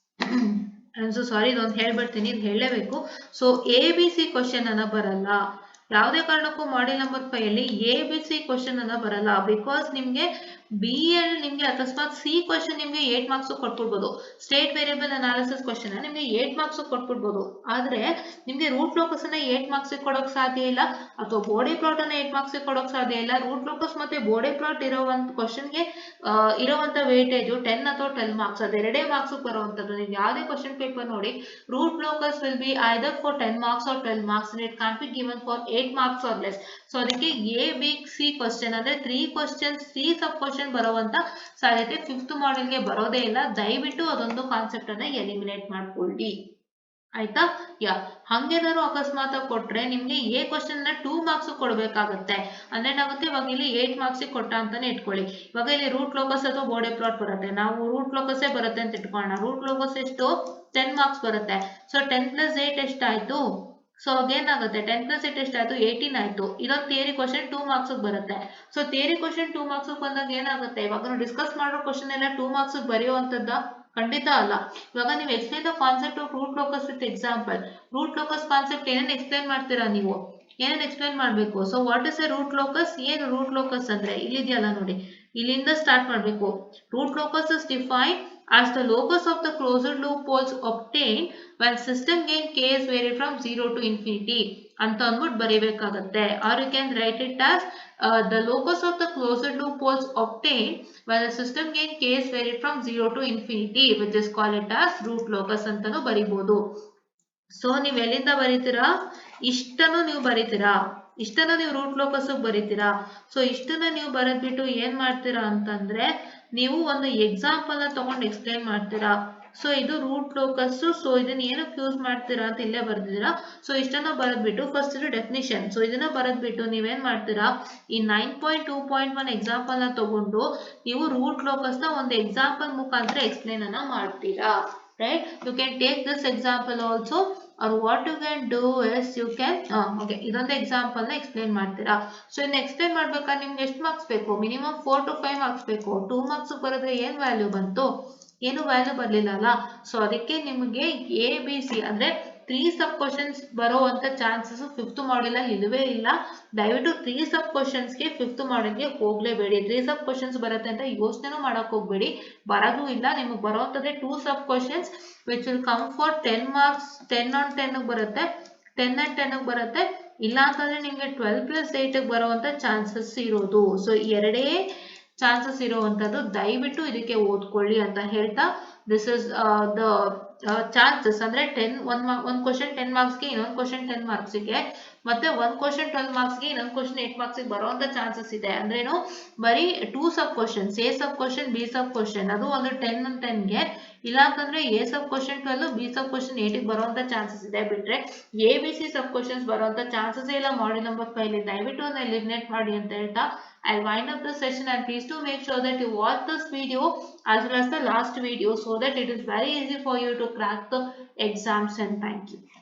Speaker 1: ಸೊ ಸಾರಿ, ಇದೊಂದು ಹೇಳ್ಬಿಡ್ತೀನಿ, ಇದು ಹೇಳಲೇಬೇಕು. ಸೊ ABC ಕ್ವಶನ್ ಅನ್ನ ಬರಲ್ಲ, ಯಾವುದೇ ಕಾರಣಕ್ಕೂ ಮಾಡೆಲ್ ನಂಬರ್ 5 ಅಲ್ಲಿ ಎ ಬಿ ಸಿ ಕ್ವಶನ್ ಅನ್ನ ಬರಲ್ಲ. ಬಿಕಾಸ್ ನಿಮ್ಗೆ ಬಿ ಅಲ್ಲಿ ನಿಮ್ಗೆ ಅಕಸ್ಮಾತ್ ಸಿ ಕ್ವಶನ್ ನಿಮ್ಗೆ 8 ಮಾರ್ಕ್ಸ್ ಕೊಟ್ಬಿಡ್ಬೋದು. ಸ್ಟೇಟ್ ವೇರಿಯಬಲ್ ಅನಾಲಿಸಿಸ್ ಕ್ವಶನ್ ನಿಮ್ಗೆ 8 ಮಾರ್ಕ್ಸ್ ಕೊಟ್ಬಿಡ್ಬೋದು. ಆದ್ರೆ ನಿಮ್ಗೆ ರೂಟ್ ಲೋಕಸ್ ಅನ್ನ 8 ಮಾರ್ಕ್ಸ್ ಕೊಡೋಕ್ ಸಾಧ್ಯ ಇಲ್ಲ, ಅಥವಾ ಬೋಡಿ ಪ್ಲಾಟ್ ಅನ್ನ 8 ಮಾರ್ಕ್ಸ್ ಕೊಡೋಕ್ ಸಾಧ್ಯ ಇಲ್ಲ. ರೂಟ್ ಲೋಕಸ್ ಮತ್ತೆ ಬೋಡಿ ಪ್ಲಾಟ್ ಇರೋವಂತ ಕ್ವಶನ್ಗೆ ಇರುವಂತ ವೇಟೇಜ್ 10 ಅಥವಾ 12 ಮಾರ್ಕ್ಸ್, ಅದೆರಡೇ ಮಾರ್ಕ್ಸ್ ಬರುವಂತದ್ದು. ನೀವು ಯಾವುದೇ ಕ್ವಶನ್ ಪೇಪರ್ ನೋಡಿ, root locus will be either for 10 marks or 12 marks and it can't be given for 8 marks or less. So ಅದಕ್ಕೆ ಎ ಬಿ ಸಿ ಕ್ವಶನ್ ಅಂದ್ರೆ 3 ಕ್ವಶನ್ಸ್ 3 ಸಬ್ ಕ್ವಶನ್ ಬರುವಂತ ಸಾಧ್ಯತೆ 5th ಮಾಡೆಲ್ಗೆ ಬರೋದೇ ಇಲ್ಲ. ದಯವಿಟ್ಟು ಅದೊಂದು ಕಾನ್ಸೆಪ್ಟ್ ಅನ್ನ ಎಲಿಮಿನೇಟ್ ಮಾಡ್ಕೊಳ್ಳಿ, ಆಯ್ತಾ? ಹಂಗೇನಾದ್ರು ಅಕಸ್ಮಾತ್ ಕೊಟ್ರೆ ನಿಮ್ಗೆ ಎ ಕ್ವಶನ್ ನ 2 ಮಾರ್ಕ್ಸ್ ಕೊಡ್ಬೇಕಾಗತ್ತೆ. ಅಂದ್ರೆ ಏನಾಗುತ್ತೆ, ಇವಾಗ ಇಲ್ಲಿ 8 ಮಾರ್ಕ್ಸ್ ಕೊಟ್ಟ ಅಂತಾನೆ ಇಟ್ಕೊಳ್ಳಿ. ಇವಾಗ ಇಲ್ಲಿ ರೂಟ್ ಲೋಕಸ್ ಅಥವಾ ಬೋಡೆ ಪ್ಲಾಟ್ ಬರುತ್ತೆ. ನಾವು ರೂಟ್ ಲೋಕಸ್ ಬರುತ್ತೆ ಅಂತ ಇಟ್ಕೊಳ್ಳೋಣ. ರೂಟ್ ಲೋಕಸ್ ಎಷ್ಟು 10 ಮಾರ್ಕ್ಸ್ ಬರುತ್ತೆ. ಸೊ 10 ಪ್ಲಸ್ 8 ಎಷ್ಟಾಯ್ತು? ಸೊ ಅಗೇನಾಗುತ್ತೆ 10 ಪ್ಲಸ್ 8 ಎಷ್ಟಾಯ್ತು? 18 ಆಯ್ತು. ಇದೊಂದು ಥಿಯರಿ ಕ್ವಶನ್ 2 ಮಾರ್ಕ್ಸ್ ಬರುತ್ತೆ. ಸೊ ಥಿಯರಿ ಕ್ವಶನ್ 2 ಮಾರ್ಕ್ಸ್ ಬಂದಾಗ ಏನಾಗುತ್ತೆ, ಇವಾಗ ನಾವು ಡಿಸ್ಕಸ್ ಮಾಡೋ ಕ್ವಶನ್ ಎಲ್ಲ 2 ಮಾರ್ಕ್ಸ್ ಬರೆಯುವಂತದ್ದ? ಖಂಡಿತ ಅಲ್ಲ. ಇವಾಗ ನೀವು explain the concept of root locus with example. Root locus concept ಏನೇನು ಎಕ್ಸ್ಪ್ಲೈನ್ ಮಾಡ್ತೀರಾ ನೀವು? ಏನೇನು ಎಕ್ಸ್ಪ್ಲೈನ್ ಮಾಡಬೇಕು? So what is a root locus? ಏನು ರೂಟ್ ಲೋಕಸ್ ಅಂದ್ರೆ ಇಲ್ಲಿದೆಯಲ್ಲ ನೋಡಿ, ಇಲ್ಲಿಂದ ಸ್ಟಾರ್ಟ್ ಮಾಡಬೇಕು. Root locus is defined as the locus of the closed loop poles obtained when system gain k is varied from 0 to infinity ಅಂತ ಅಂದ್ಬಿಟ್ಟು ಬರೀಬೇಕಾಗತ್ತೆ. or you can write it as the locus of the closed loop poles obtained when the system gain k is varied from 0 to infinity which is called it as root locus ಅಂತಾನೂ ಬರಿಬಹುದು. So ನೀವು ಎಲ್ಲಿಂದ ಬರೀತೀರಾ? ಇಷ್ಟನ್ನು ನೀವು ಬರೀತೀರಾ, ಇಷ್ಟನ್ನು ನೀವು root locus ಬರೀತೀರಾ. So ಇಷ್ಟನ್ನ ನೀವು ಬರೆದ್ಬಿಟ್ಟು ಏನ್ ಮಾಡ್ತೀರಾ ಅಂತಂದ್ರೆ, ನೀವು ಒಂದು ಎಕ್ಸಾಂಪಲ್ ನ ತಗೊಂಡು ಎಕ್ಸ್ಪ್ಲೈನ್ ಮಾಡ್ತೀರಾ. ಸೊ ಇದು ರೂಟ್ ಲೋಕಸ್. ಸೊ ಇದನ್ನ ಏನಕ್ಕೆ ಯೂಸ್ ಮಾಡ್ತೀರಾ ಅಂತ ಇಲ್ಲೇ ಬರ್ದಿದ್ದೀರಾ. ಸೊ ಇಷ್ಟನ್ನ ಬರೆದ್ಬಿಟ್ಟು ಫಸ್ಟ್ ಇದು ಡೆಫಿನಿಷನ್. ಸೊ ಇದನ್ನ ಬರೆದ್ಬಿಟ್ಟು ನೀವೇನ್ ಮಾಡ್ತೀರಾ, ಈ 9.2.1 ಎಕ್ಸಾಂಪಲ್ ನ ತಗೊಂಡು ನೀವು ರೂಟ್ ಲೋಕಸ್ ನ ಒಂದು ಎಕ್ಸಾಂಪಲ್ ಮುಖಾಂತರ ಎಕ್ಸ್ಪ್ಲೈನ್ ಅನ್ನ ಮಾಡ್ತೀರಾ. Right? You can take this example also, or what you can do is you can okay ಇದೊಂದು ಎಕ್ಸಾಂಪಲ್ ನ ಎಕ್ಸ್ಪ್ಲೈನ್ ಮಾಡ್ತೀರಾ. ಸೊ ಇನ್ನು ಎಕ್ಸ್ಪ್ಲೈನ್ ಮಾಡ್ಬೇಕಾದ್ರೆ ನಿಮ್ಗೆ ಎಷ್ಟು ಮಾರ್ಕ್ಸ್ ಬೇಕು? ಮಿನಿಮಮ್ 4 to 5 ಮಾರ್ಕ್ಸ್ ಬೇಕು. 2 ಮಾರ್ಕ್ಸ್ ಬರೆದ್ರೆ ಏನ್ ವ್ಯಾಲ್ಯೂ ಬಂತು? ಏನು ವ್ಯಾಲ್ಯೂ ಬರ್ಲಿಲ್ಲ ಅಲ್ಲ. ಸೊ ಅದಕ್ಕೆ ನಿಮಗೆ ಎ ಬಿ ಸಿ ಅಂದ್ರೆ 3 ಸಬ್ ಕ್ವಶನ್ಸ್ ಬರುವಂತ ಚಾನ್ಸಸ್ 5th ಮಾಡೆಲ್ ಅಲ್ಲಿ ಇಲ್ಲವೇ ಇಲ್ಲ. ದಯವಿಟ್ಟು 3 ಸಬ್ ಕ್ವಶನ್ಸ್ ಗೆ 5th ಮಾಡೆಲ್ಗೆ ಹೋಗ್ಲೇಬೇಡಿ. 3 ಸಬ್ ಕ್ವಶನ್ಸ್ ಬರುತ್ತೆ ಅಂತ ಯೋಚನೆ ಮಾಡಕ್ ಹೋಗ್ಬೇಡಿ, ಬರೋದು ಇಲ್ಲ. ನಿಮಗೆ ಬರೋಂತದ್ದೇ 2 sub questions which will come for 10 marks. 10 on 10 ಬರುತ್ತೆ, 10 and 10 ಬರುತ್ತೆ. ಇಲ್ಲ ಅಂತಂದ್ರೆ ನಿಮ್ಗೆ 12 plus 8 ಬರುವಂತ ಚಾನ್ಸಸ್ ಇರೋದು. ಸೊ ಎರಡೇ ಚಾನ್ಸಸ್ ಇರುವಂತದ್ದು. ದಯವಿಟ್ಟು ಇದಕ್ಕೆ ಓದ್ಕೊಳ್ಳಿ ಅಂತ ಹೇಳ್ತಾ, ದಿಸ್ ಇಸ್ ದ ಚಾನ್ಸಸ್ ಅಂದ್ರೆ 10 ಒಂದ್ ಕ್ವಶನ್ 10 ಮಾರ್ಕ್ಸ್ಗೆ, ಇನ್ನೊಂದು ಕ್ವಶನ್ 10 ಮಾರ್ಕ್ಸ್ಗೆ, ಮತ್ತೆ ಒಂದ್ ಕ್ವಶನ್ 12 ಮಾರ್ಕ್ಸ್ಗೆ, ಇನ್ನೊಂದು ಕ್ವಶನ್ 8 ಮಾರ್ಕ್ಸ್ಗೆ ಬರುವಂತ ಚಾನ್ಸಸ್ ಇದೆ. ಅಂದ್ರೇನು, ಬರೀ 2 sub questions, A sub question B sub question, ಅದು ಒಂದು 10 on 10ಗೆ. ಇಲ್ಲ ಅಂತಂದ್ರೆ A sub question 12 B sub question 8 ಬರುವಂತ ಚಾನ್ಸಸ್ ಇದೆ. ಬಿಟ್ರೆ A B C sub questions ಬರುವಂತ ಚಾನ್ಸಸ್ ಇಲ್ಲ ಮಾಡೆಲ್ ನಂಬರ್ 5. ದಯವಿಟ್ಟು ಅದನ್ನ ಎಲಿಮಿನೇಟ್ ಮಾಡಿ ಅಂತ ಹೇಳ್ತಾ I'll wind up the session, and please do make sure that you watch this video as well as the last video so that it is very easy for you to crack the exams, and thank you.